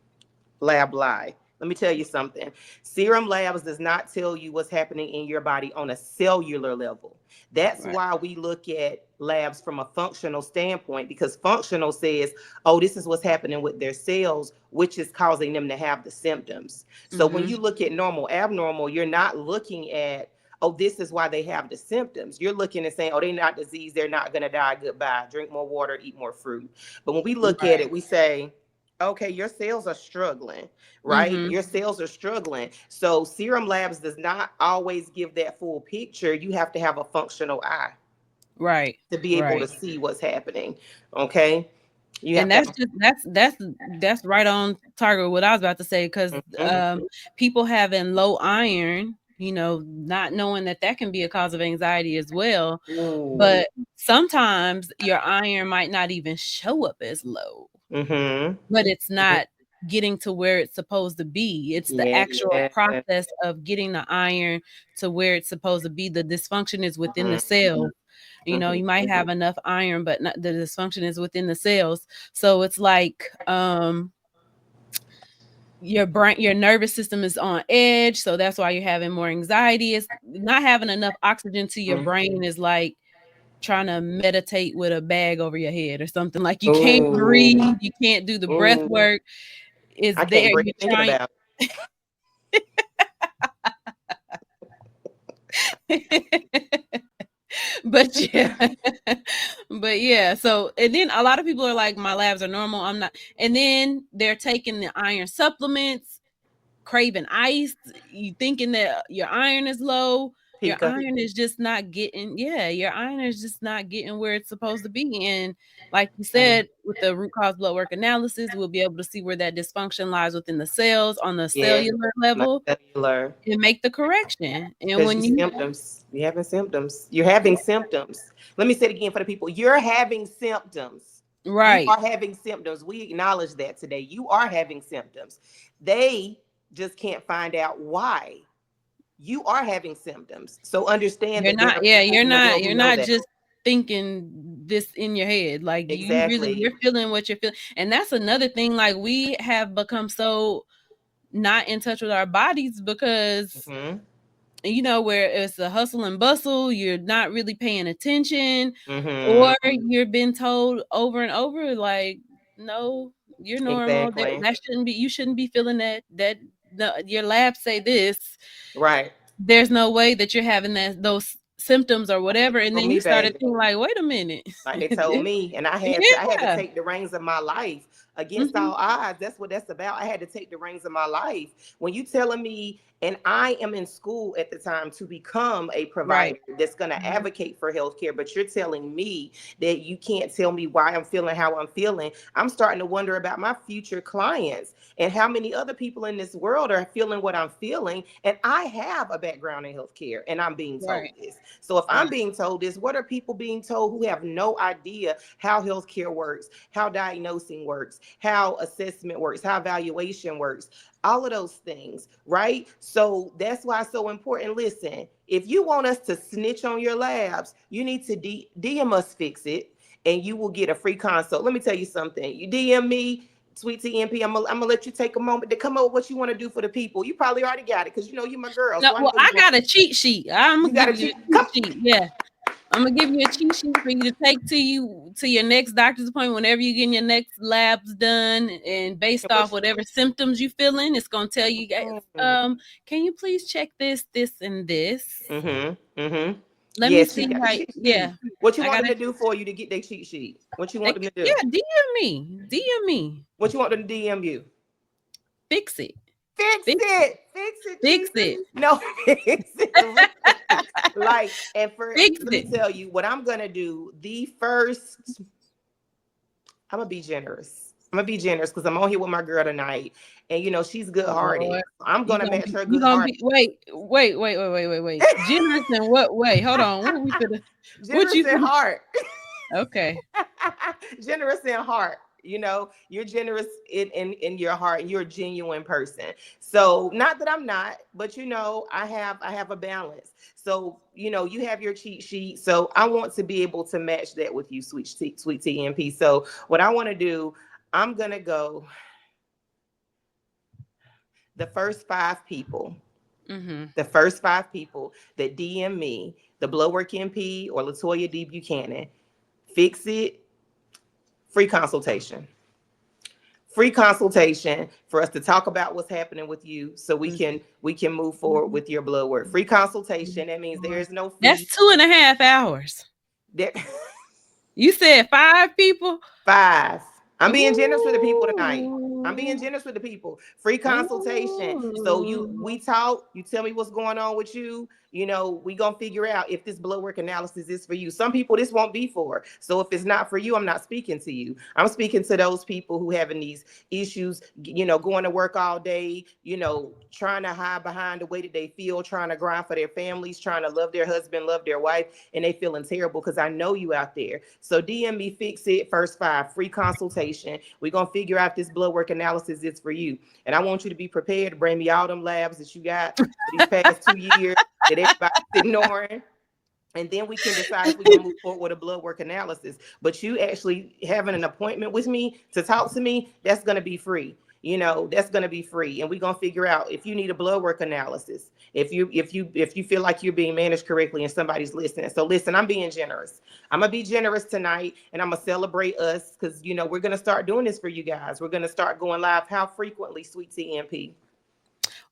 Lab lie. Let me tell you something. Serum labs does not tell you what's happening in your body on a cellular level. That's Right. why we look at labs from a functional standpoint, because functional says, oh, this is what's happening with their cells, which is causing them to have the symptoms. So when Mhm. you look at normal, abnormal, you're not looking at, oh, this is why they have the symptoms. You're looking and saying, oh, they're not diseased, they're not going to die, goodbye, drink more water, eat more fruit. But when we look at Right. it, we say, okay, your cells are struggling, right? Mhm. Your cells are struggling. So serum labs does not always give that full picture. You have to have a functional eye Right. to be able to Right. see what's happening. Okay. You have And to that's have. just that's right on target with what I was about to say, because Mhm. people having low iron, not knowing that that can be a cause of anxiety as well. Ooh. But sometimes your iron might not even show up as low, Mhm. but it's Mhm. not getting to where it's supposed to be. It's the Yeah. actual process of getting the iron to where it's supposed to be. The dysfunction is within the Mhm. cell. Mhm. You might have enough iron, but not, the dysfunction is within the cells. So it's like your brain, your nervous system is on edge, so that's why you're having more anxiety. It's not having enough oxygen to your Mhm. brain is like trying to meditate with a bag over your head or something. Like you can't Ooh. breathe, you can't do the breath Ooh. work. It's I can't there. breathe You're thinking trying. about But yeah. But yeah, so and then a lot of people are like, my labs are normal, I'm not. And then they're taking the iron supplements, craving ice, you thinking that your iron is low. Your Pika. iron is just not getting, yeah, your iron is just not getting where it's supposed to be. And like you Mm. said, with the root cause blood work analysis, we'll be able to see where that dysfunction lies within the cells on the Yeah. cellular Like level cellular. and make the correction. And Because you when you symptoms. You having symptoms. You're having symptoms. Let me say it again for the people. You're having symptoms. You right, are having symptoms. We acknowledge that today. You are having symptoms. They just can't find out why. You are having symptoms. So understand you're that there not, are yeah, people in the world you're who know not that. just thinking this in your head. Like you really, Exactly. you're feeling what you're feeling. And that's another thing. Like we have become so not in touch with our bodies because Mm-hmm. where it's a hustle and bustle, you're not really paying attention, or Mm-hmm. you're been told over and over, like, no, you're normal. That, Exactly. that shouldn't be, you shouldn't be feeling that no, your labs say this. Right. There's no way that you're having those symptoms or whatever. And For then me, you started baby. thinking like, wait a minute. Like they told me, and I had to Yeah. take the reins of my life against Hmm. all odds. That's what that's about. I had to take the reins of my life. When you telling me, and I am in school at the time to become a Right. provider that's going to Mhm. advocate for healthcare, but you're telling me that you can't tell me why I'm feeling how I'm feeling. I'm starting to wonder about my future clients and how many other people in this world are feeling what I'm feeling. And I have a background in healthcare, and I'm being told Right. this. So if I'm Right. being told this, what are people being told who have no idea how healthcare works, how diagnosing works, how assessment works, how evaluation works, all of those things, right? So that's why it's so important. Listen, if you want us to snitch on your labs, you need to DM us Fix It, and you will get a free consult. Let me tell you something. You DM me, Sweet TNP. I'm gonna let you take a moment to come up with what you want to do for the people. You probably already got it because you know you're my girl. No, So I'm well, just I going. got a cheat sheet. I'm You gonna got give to you a cheat. cheat Come. sheet. Yeah. I'm gonna give you a cheat sheet for you to take to you to your next doctor's appointment whenever you get your next labs done, and based And off what's whatever symptoms you feeling, it's gonna tell you guys, mm, can you please check this, and this? mm-hmm. Let me Yes, she see got the how. cheat Yeah, sheet. What you I want got them it. to do for you to get their cheat sheet? What you They, want them to do? yeah, DM me, What you want them to DM you? fix it, Fix fix it, it. Fix it, fix Jesus. it, No, fix it. Really. Like, and for fix let me it. tell you what I'm gonna do. The first, I'm gonna be generous. I'm gonna be generous because I'm on here with my girl tonight, and you know she's good Oh hearted. Lord. I'm gonna match her You good gonna heart. be wait. Generous in what way? Hold on. What Generous you in finna, heart. okay. Generous in heart. You know, you're generous in your heart, and you're a genuine person. So not that I'm not, but you know, I have a balance. So you know, you have your cheat sheet. So I want to be able to match that with you, sweet TMP. So what I want to do, I'm gonna go the first five people, Mhm. the first five people that DM me, the Bloodwork NP or LaToya D Buchanan, Fix It, free consultation. Free consultation for us to talk about what's happening with you so we can move forward with your blood work. Free consultation, that means there is no That's fee. 2.5 hours. There, You said 5 people? five. I'm being generous with the people tonight. I'm being Ooh. generous with the people. Free consultation. So Ooh. we talk, you tell me what's going on with you. We gonna figure out if this blood work analysis is for you. Some people this won't be for. So if it's not for you, I'm not speaking to you. I'm speaking to those people who having these issues, going to work all day, trying to hide behind the way that they feel, trying to grind for their families, trying to love their husband, love their wife, and they feeling terrible, because I know you out there. So DM me, Fix It, First Five, free consultation. We're gonna figure out if this blood work analysis is for you. And I want you to be prepared to bring me all them labs that you got for these past 2 years that everybody's ignoring. And then we can decide if we're going to move forward with a blood work analysis. But you actually having an appointment with me to talk to me, that's going to be free. That's going to be free. And we're going to figure out if you need a blood work analysis, if you feel like you're being managed correctly and somebody's listening. So listen, I'm being generous. I'm going to be generous tonight, and I'm going to celebrate us, because, we're going to start doing this for you guys. We're going to start going live. How frequently, Sweet TNP?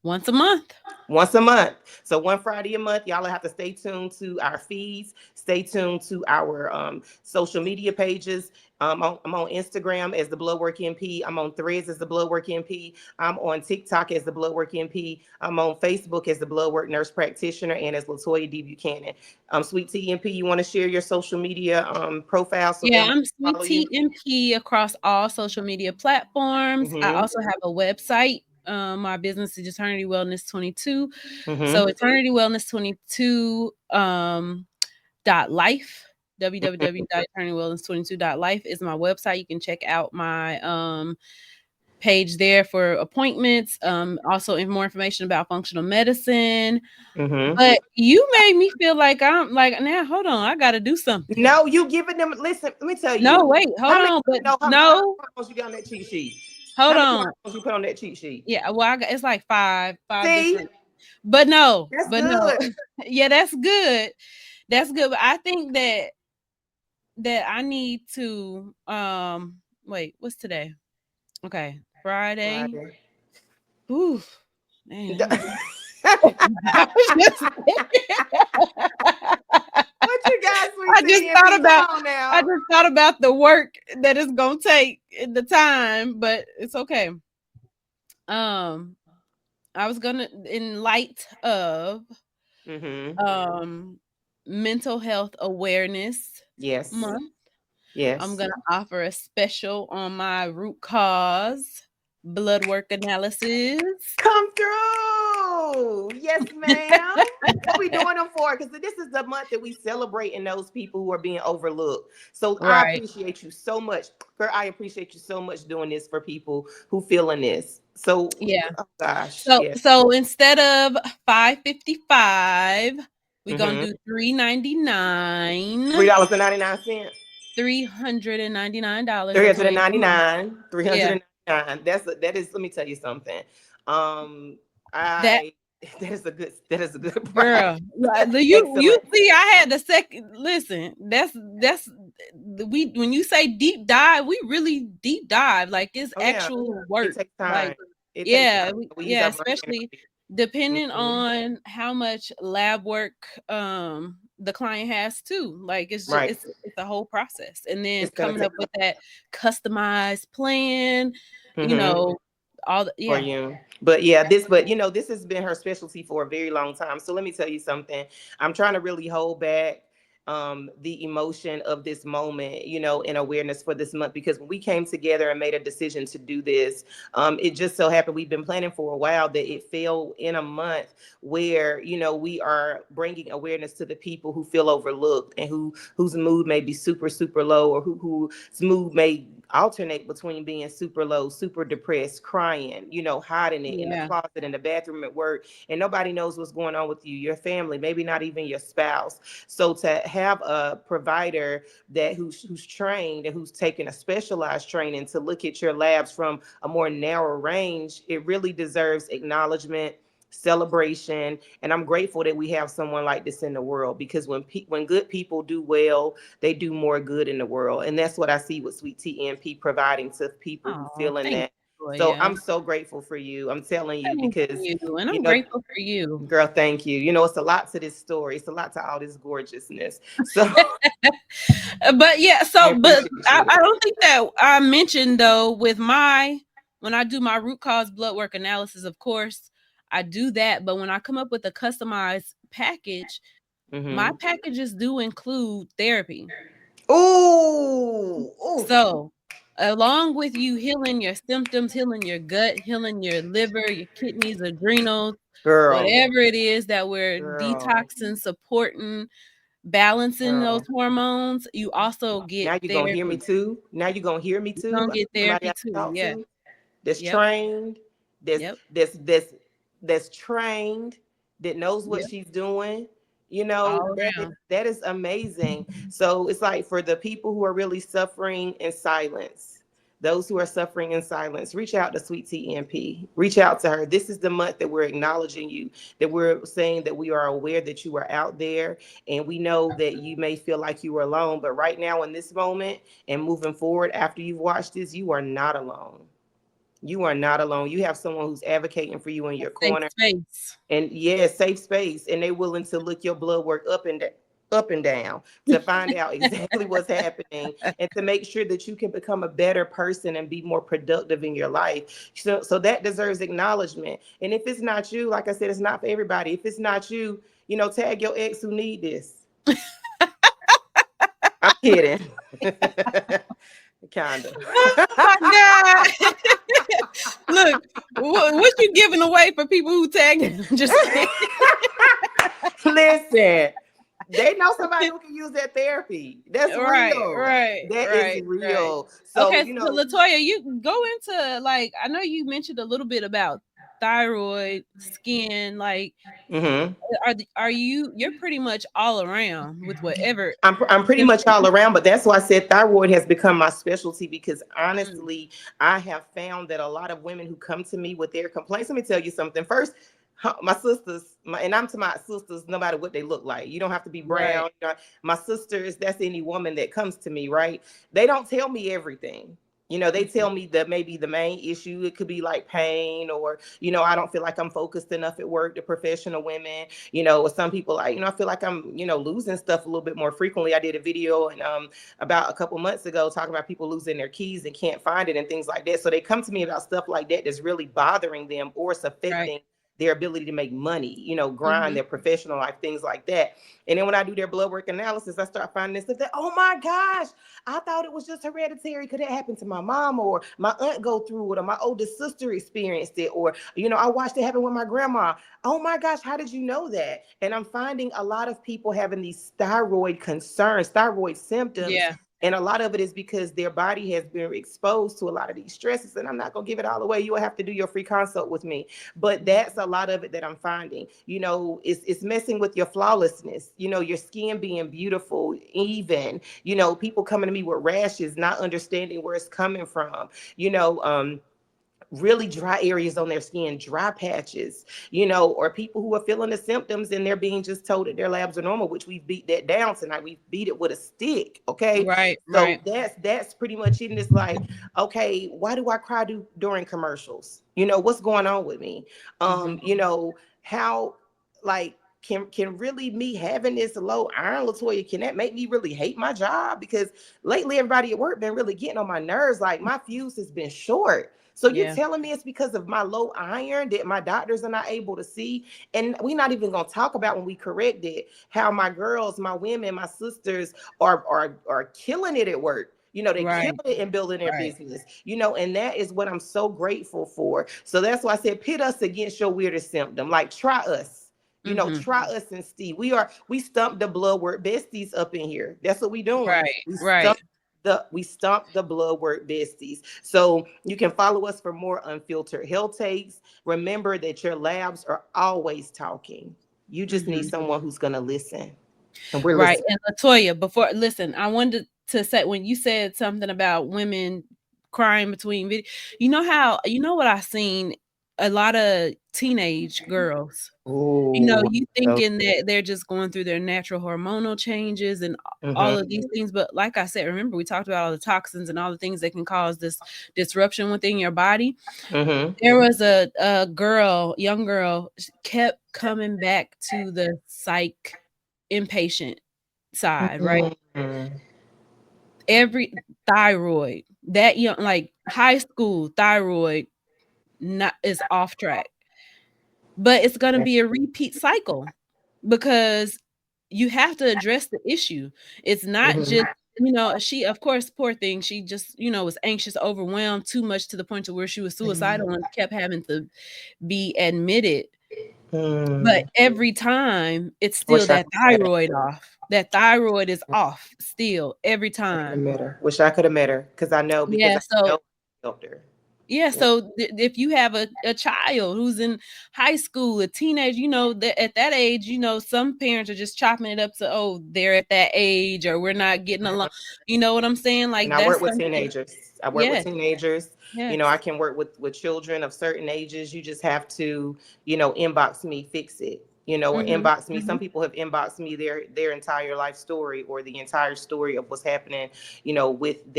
Once a month. Once a month. So one Friday a month. Y'all have to stay tuned to our feeds. Stay tuned to our social media pages. I'm on Instagram as the Bloodwork NP. I'm on Threads as the Bloodwork NP. I'm on TikTok as the Bloodwork NP. I'm on Facebook as the Bloodwork Nurse Practitioner and as LaToya D. Buchanan. Sweet TNP, you want to share your social media profile so Yeah, them I'm follow you? Sweet TNP across all social media platforms. I Mm-hmm. also have a website. My business is Eternity Wellness 22. So Mm-hmm. Eternity Wellness 22 .life. www.eternitywellness22.life is my website. You can check out my page there for appointments. Also more information about functional medicine. Mm-hmm. But you made me feel like I'm like, now hold on, I gotta do something. No, you giving them. Listen, let me tell No, you. wait, hold How many? on, but No, how many no, hormones you got on that cheat sheet? hold How many on. hormones you put on that cheat sheet? Yeah, well, it's like five See, different. But no, that's good. yeah, that's good. That's good. But I think that I need to wait, what's today? Okay, Friday. Friday. Ooh, man, What I was just you got, I sweet just TNP? Come on I now. just thought about the work that it's gonna take in the time, but it's okay. Um, I was gonna, in light of Mm-hmm. um mental health awareness Yes. month, I'm Yes. gonna offer a special on my root cause blood work analysis. Come through. Yes, ma'am. What we doing them for? Because this is the month that we celebrating those people who are being overlooked. So I Right. appreciate you so much. Girl, I appreciate you so much doing this for people who feeling this. So, Yeah. oh gosh, So yes. so instead of 555, we're gonna Mm-hmm. do 399. $3.99. $399 Three and hundred and 22 ninety months. nine. Three hundred Yeah. and ninety nine. That is. Let me tell you something. That I that is a good price. girl, the you Excellent. see, I had the second listen. That's we when you say deep dive, we really deep dive. Like it's Oh yeah, actual it work. takes time. Like It takes time. yeah, We use yeah, our brain especially energy. depending Mhm. on how much lab work the client has too. Like it's just Right. it's a whole process. And then It's gonna coming take up with that customized plan, you hmm know, all the for yeah. you. But yeah, this has been her specialty for a very long time. So let me tell you something. I'm trying to really hold back the emotion of this moment, in awareness for this month, because when we came together and made a decision to do this, it just so happened we've been planning for a while that it fell in a month where we are bringing awareness to the people who feel overlooked and whose mood may be super super low, or whose mood may alternate between being super low, super depressed, crying, hiding it in the Yeah. closet, in the bathroom, at work, and nobody knows what's going on with you, your family, maybe not even your spouse. So to have a provider who's trained and who's taken a specialized training to look at your labs from a more narrow range, it really deserves acknowledgement, celebration, and I'm grateful that we have someone like this in the world, because when good people do well, they do more good in the world. And that's what I see with Sweet TNP providing to people who Oh, feel in thank that. you, So Toya. I'm so grateful for you. I'm telling you, Thank because, you, and you I'm know, grateful for you. girl, thank you. It's a lot to this story. It's a lot to all this gorgeousness. So But yeah, I but appreciate you. I don't think that I mentioned though with my when I do my root cause blood work analysis, of course, I do that. But when I come up with a customized package, my Mm-hmm. packages do include therapy. Ooh, ooh. So, along with you healing your symptoms, healing your gut, healing your liver, your kidneys, adrenals, Girl, whatever it is that we're girl, detoxing, supporting, balancing those girl. hormones, you also get Now you're gonna hear me therapy. too. Now you're gonna hear me You're too. gonna get Somebody therapy I too. talk Yeah. to that's Yep. trained, that's Yep. that's that's that's trained, that knows what Yep. she's doing. You know, All around. that is amazing. So it's like for the people who are really suffering in silence, those who are suffering in silence, reach out to Sweet TNP. Reach out to her. This is the month that we're acknowledging you, that we're saying that we are aware that you are out there, and we know that you may feel like you are alone, but right now in this moment and moving forward after you've watched this, you are not alone. You are not alone. You have someone who's advocating for you in A your safe corner, space. and yeah, safe space, and they're willing to look your blood work up and down to find out exactly what's happening and to make sure that you can become a better person and be more productive in your life. So that deserves acknowledgement. And if it's not you, like I said, it's not for everybody. If it's not you, tag your ex who need this. I'm kidding. Kinda. Oh my God. Look, what you giving away for people who tagged him? Just kidding. Listen, they know somebody who can use that therapy. That's Right, real. right, That is right, right. real. So, Okay, so LaToya, you go into like I know you mentioned a little bit about thyroid, skin, like mhm. are you're pretty much all around with whatever I'm pretty much symptom. all around, but that's why I said thyroid has become my specialty because Mm, honestly, I have found that a lot of women who come to me with their complaints. Let me tell you something. First, my sisters, and I'm to my sisters, no matter what they look like. You don't have to be right, brown. My sisters, that's any woman that comes to me, right? They don't tell me everything. They mhm, tell me that maybe the main issue, it could be like pain, or, I don't feel like I'm focused enough at work, the professional women, or some people like, I feel like I'm, losing stuff a little bit more frequently. I did a video and about a couple months ago talking about people losing their keys and can't find it and things like that. So they come to me about stuff like that that's really bothering them, or it's right, affecting their ability to make money, grind mhm, their professional life, things like that. And then when I do their blood work analysis, I start finding this stuff that, oh my gosh, I thought it was just hereditary. Could it happen to my mom, or my aunt go through it, or my oldest sister experienced it, or, I watched it happen with my grandma. Oh my gosh, how did you know that? And I'm finding a lot of people having these thyroid concerns, thyroid symptoms. yeah, And a lot of it is because their body has been exposed to a lot of these stresses. And I'm not going to give it all away. You will have to do your free consult with me. But that's mhm, a lot of it that I'm finding. It's messing with your flawlessness, your skin being beautiful, even, people coming to me with rashes, not understanding where it's coming from, you know, um, really dry areas on their skin, dry patches, or people who are feeling the symptoms and they're being just told that their labs are normal, which we beat that down tonight. We beat it with a stick. Okay. right, So right, that's pretty much it. And it's like, okay, why do I cry during commercials? What's going on with me? mhm, How, like, can really me having this low iron, LaToya, can that make me really hate my job? Because lately everybody at work been really getting on my nerves. Like, my fuse has been short. So you're yeah, telling me it's because of my low iron that my doctors are not able to see? And we're not even gonna talk about when we correct it, how my girls, my women, my sisters are killing it at work. They killing right, it in building their right, business, and that is what I'm so grateful for. So that's why I said pit us against your weirdest symptom. Like, try us. mhm, Try us and Steve. We stumped the blood work besties up in here. That's what we doing. right, right, We stomp the blood work besties. So you can follow us for more unfiltered health takes. Remember that your labs are always talking. You just need mhm. someone who's gonna listen. And we're Right, listening. and LaToya, before listen, I wanted to say when you said something about women crying between you know how you know what I seen a lot of teenage girls. Oh, You so thinking that they're just going through their natural hormonal changes and all of mm-hmm, these things, but like I said, remember we talked about all the toxins and all the things that can cause this disruption within your body. mm-hmm, There was a girl, young girl, kept coming back to the psych inpatient side, right? mm-hmm. Every thyroid, that young, like high school thyroid, not is off track, but it's gonna be a repeat cycle because you have to address the issue. It's not Mhm. just, she, of course, poor thing, she just, was anxious, overwhelmed too much to the point to where she was suicidal and kept having to be admitted. But Mm. every time it's still Wish I that could have met her. thyroid off. That thyroid is off still every I could have time. met her. Wish I could have met her because Yeah, I know I helped her. yeah, Yeah. so if you have a child who's in high school, a teenager, that at that age, some parents are just chopping it up to, oh, they're at that age, or we're not getting along. You know what I'm saying? And Like I work that's with something. teenagers. I work with Yes, teenagers. I yes. can work with children of certain ages. You just have to, inbox me, fix it. Or Mhm. inbox me. Some Mhm. people have inboxed me their entire life story or the entire story of what's happening, with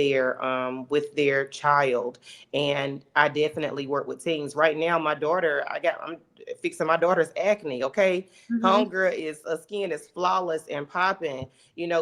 their child. And I definitely work with teens. Right now, I'm fixing my daughter's acne. Okay, Mhm. homegirl is her skin is flawless and popping.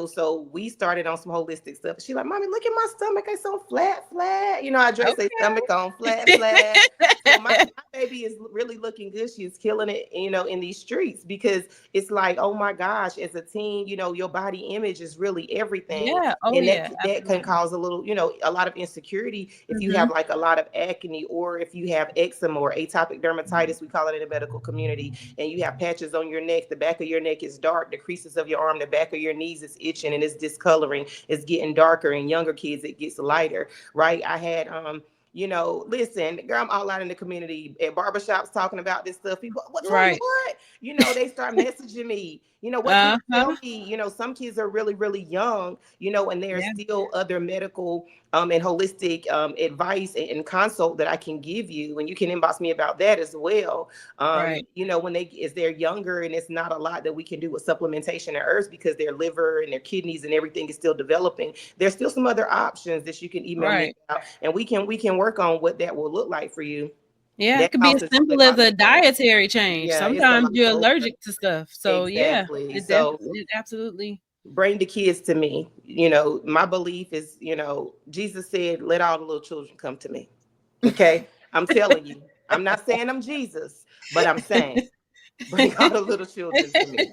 So we started on some holistic stuff. She's like, Mommy, look at my stomach. It's so flat, flat. I dress a stomach on flat, flat. So my baby is really looking good. She's killing it, in these streets because it's like, oh my gosh, as a teen, your body image is really everything. Yeah. Oh And yeah. that can Absolutely. cause a little, a lot of insecurity if you have Mhm. like a lot of acne or if you have eczema or atopic dermatitis, we call it in the medical community, and you have patches on your neck, the back of your neck is dark, the creases of your arm, the back of your knees is itching and it's discoloring, it's getting darker. In younger kids, it gets lighter, right? I had listen, girl, I'm all out in the community at barbershops talking about this stuff. People, what Toya, Right. what? They start messaging me. What can you tell Uh-huh. me? Some kids are really, really young, and there's Yeah. still other medical and holistic advice and consult that I can give you. And you can inbox me about that as well. Right. When they're younger and it's not a lot that we can do with supplementation and herbs because their liver and their kidneys and everything is still developing. There's still some other options that you can email me Right. about, and we can work on what that will look like for you. Yeah, it That could be as cost is only simple as about a $2. dietary change. Yeah, it's a Sometimes lot you're lower. allergic to stuff. So yeah, Exactly. it So definitely, it absolutely. bring the kids to me. My belief is, Jesus said, let all the little children come to me. Okay. I'm telling you, I'm not saying I'm Jesus, but I'm saying bring all the little children to me.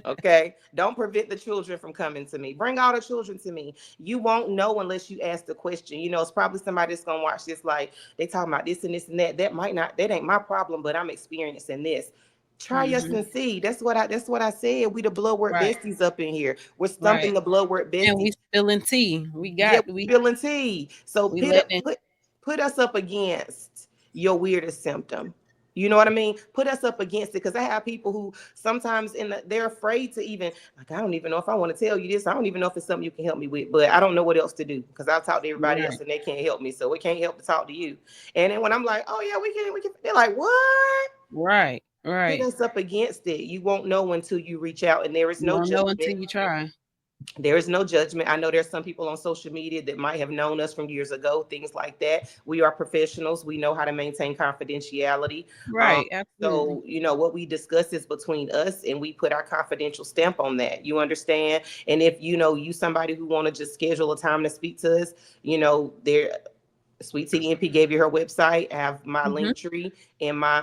Okay. Don't prevent the children from coming to me. Bring all the children to me. You won't know unless you ask the question. It's probably somebody that's gonna watch this, like they talking about this and this and that. That ain't my problem, but I'm experiencing this. Try us Mhm. and see. That's what I said. We the bloodwork Right. besties up in here. We're stumping Right. the bloodwork And we besties. spilling tea. Yeah, We feeling tea. So we letting it. put us up against your weirdest symptom. You know what I mean? Put us up against it because I have people who sometimes they're afraid to even, like, I don't even know if I want to tell you this. I don't even know if it's something you can help me with, but I don't know what else to do because I'll talk to everybody else Right. and they can't help me. So it can't help to talk to you. And then when I'm like, oh yeah, we can, they're like, what? Right. Put Right. us up against it. You won't know until you reach out, and there is You no won't know until judgment. you try. There is no judgment. I know there's some people on social media that might have known us from years ago, things like that. We are professionals. We know how to maintain confidentiality. Um, Right. Absolutely. so what we discuss is between us, and we put our confidential stamp on that. You understand? And if you somebody who want to just schedule a time to speak to us, there Sweet Tea NP gave you her website. I have my Mhm. link tree in my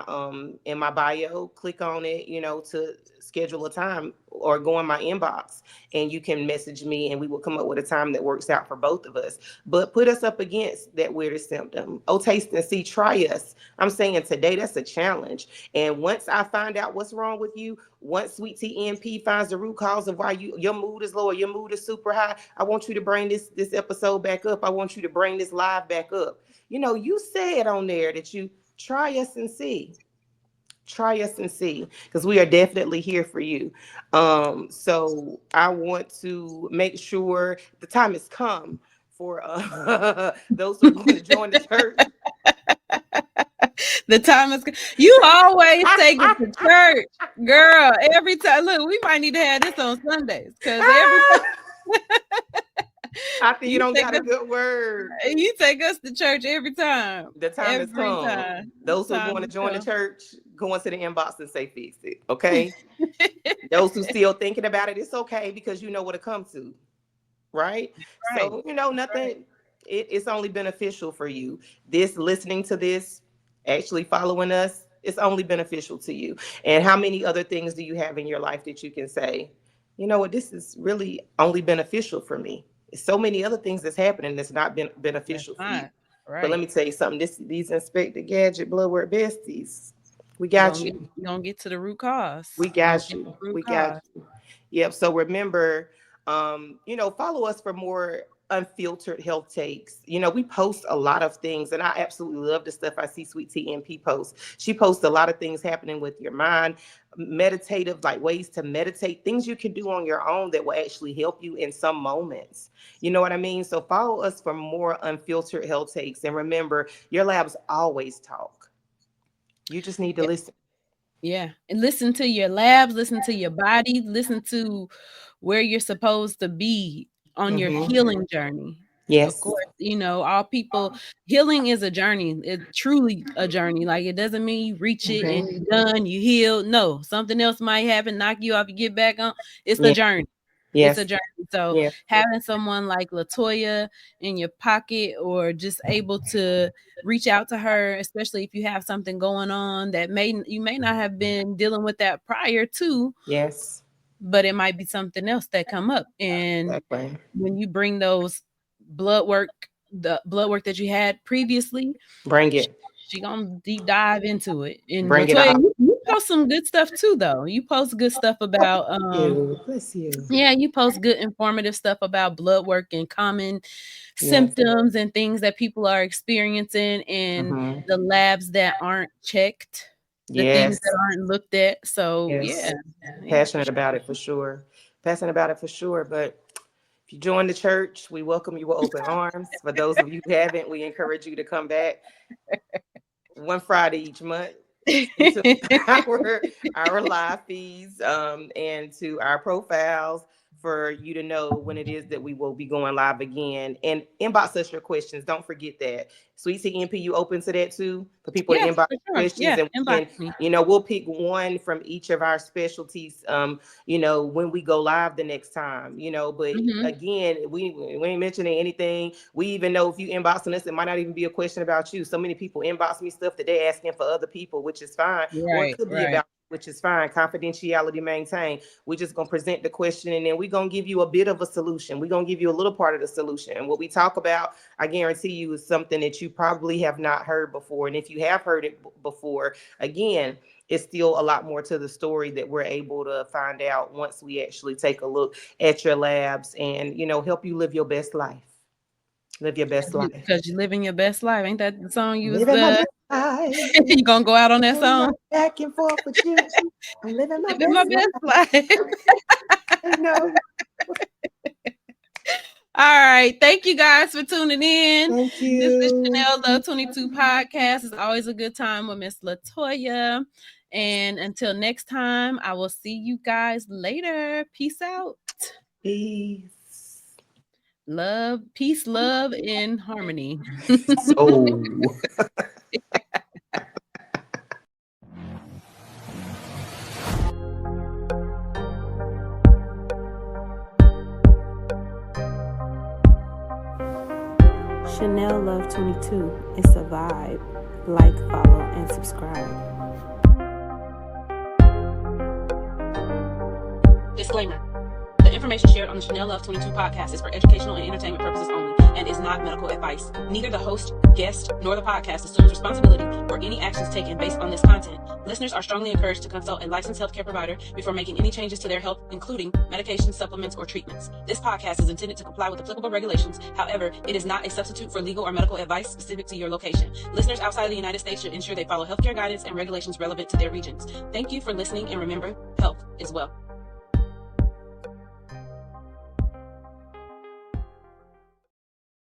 bio. Click on it, to schedule a time or go in my inbox and you can message me and we will come up with a time that works out for both of us. But put us up against that weirdest symptom. Oh, taste and see, try us. I'm saying today that's a challenge. And once I find out what's wrong with you, once Sweet Tea NP finds the root cause of why your mood is low or your mood is super high, I want you to bring this episode back up. I want you to bring this live back up. You said on there that you try us and see. Try us and see, because we are definitely here for you. So I want to make sure the time has come for those who are going to join the church. The time is. You always take us to church, girl. Every time. Look, we might need to have this on Sundays because every time I think you you don't take got a us, good word. you take us to church every time. The time has Every come. time. Those The who time want to has join the come. church, go into the inbox and say fix it. Okay. Those who still thinking about it, it's okay because you know what it comes to, right? Right. So Right. nothing. It's only beneficial for you. This listening to this, actually following us. It's only beneficial to you. And how many other things do you have in your life that you can say, you know what, this is really only beneficial for me? So many other things that's happening that's not been That's beneficial for you. not But let right. me tell you something. These Inspector Gadget Bloodwork besties, we We're got gonna get you. we're gonna get to the root cause. We We're gonna got get you. the root We got cause. you. Yep. So remember, follow us for more unfiltered health takes. We post a lot of things, and I absolutely love the stuff I see Sweet Tea NP post. She posts a lot of things happening with your mind, meditative, like ways to meditate, things you can do on your own that will actually help you in some moments. You know what I mean? So follow us for more unfiltered health takes. And remember, your labs always talk. You just need to listen. Yeah, and listen to your labs, listen to your body, listen to where you're supposed to be on your Hmm. healing journey. Of Yes. course, all people healing is a journey. It's truly a journey. Like it doesn't mean you reach it and Hmm. you're done, you heal. No, something else might happen, knock you off, you get back on. It's a Yeah. journey. It's a Yes. journey. So Yeah. having someone like LaToya in your pocket or just able to reach out to her, especially if you have something going on that you may not have been dealing with that prior to, Yes. but it might be something else that come up. And Exactly. when you bring those blood work, the blood work that you had previously, Bring sh- it. she gonna deep dive into it. And Bring it LaToya, all. you post some good stuff too, though. You post good stuff about You. Bless you. yeah, you post good informative stuff about blood work and common Yes. symptoms and things that people are experiencing and Hmm. the labs that aren't checked, the things Yes. that aren't looked at. So Yes. yeah, yeah, for Passionate about it for sure. Passionate about it for sure. But if you join the church, we welcome you with open arms. For those of you who haven't, we encourage you to come back one Friday each month. Into sure. our live feeds and to our profiles for you to know when it is that we will be going live again. And inbox us your questions. Don't forget that. Sweet Tea NP, you open to that too? For people to Yeah, inbox for sure. questions, Yeah, and we inbox can, me. we'll pick one from each of our specialties, when we go live the next time, but Mhm. again, we ain't mentioning anything. We even know if you inboxing us, it might not even be a question about you. So many people inbox me stuff that they're asking for other people, which is fine, or it Right, could be right. about, which is fine. Confidentiality maintained. We're just gonna present the question, and then we're gonna give you a bit of a solution. We're gonna give you a little part of the solution. And what we talk about, I guarantee you, is something that you probably have not heard before. And if you have heard it before, again, it's still a lot more to the story that we're able to find out once we actually take a look at your labs and help you live your best life. Live your best life. Because you're living your best life. Ain't that the song you was Living my best life. you gonna go out on that I'm song? right back and forth with you. I'm living my Living my best best life. life. I know. All right. Thank you guys for tuning in. Thank This is you. Chanel Love 22 podcast. It's always a good time with Miss LaToya. And until next time, I will see you guys later. Peace out. Peace. Love, peace, love, and harmony. So. Chanel Love 22. It's a vibe. Like, follow, and subscribe. Disclaimer. The information shared on the Chanel Love 22 podcast is for educational and entertainment purposes only and is not medical advice. Neither the host, guest, nor the podcast assumes responsibility for any actions taken based on this content. Listeners are strongly encouraged to consult a licensed healthcare provider before making any changes to their health, including medications, supplements, or treatments. This podcast is intended to comply with applicable regulations. However, it is not a substitute for legal or medical advice specific to your location. Listeners outside of the United States should ensure they follow healthcare guidance and regulations relevant to their regions. Thank you for listening, and remember, health is wealth.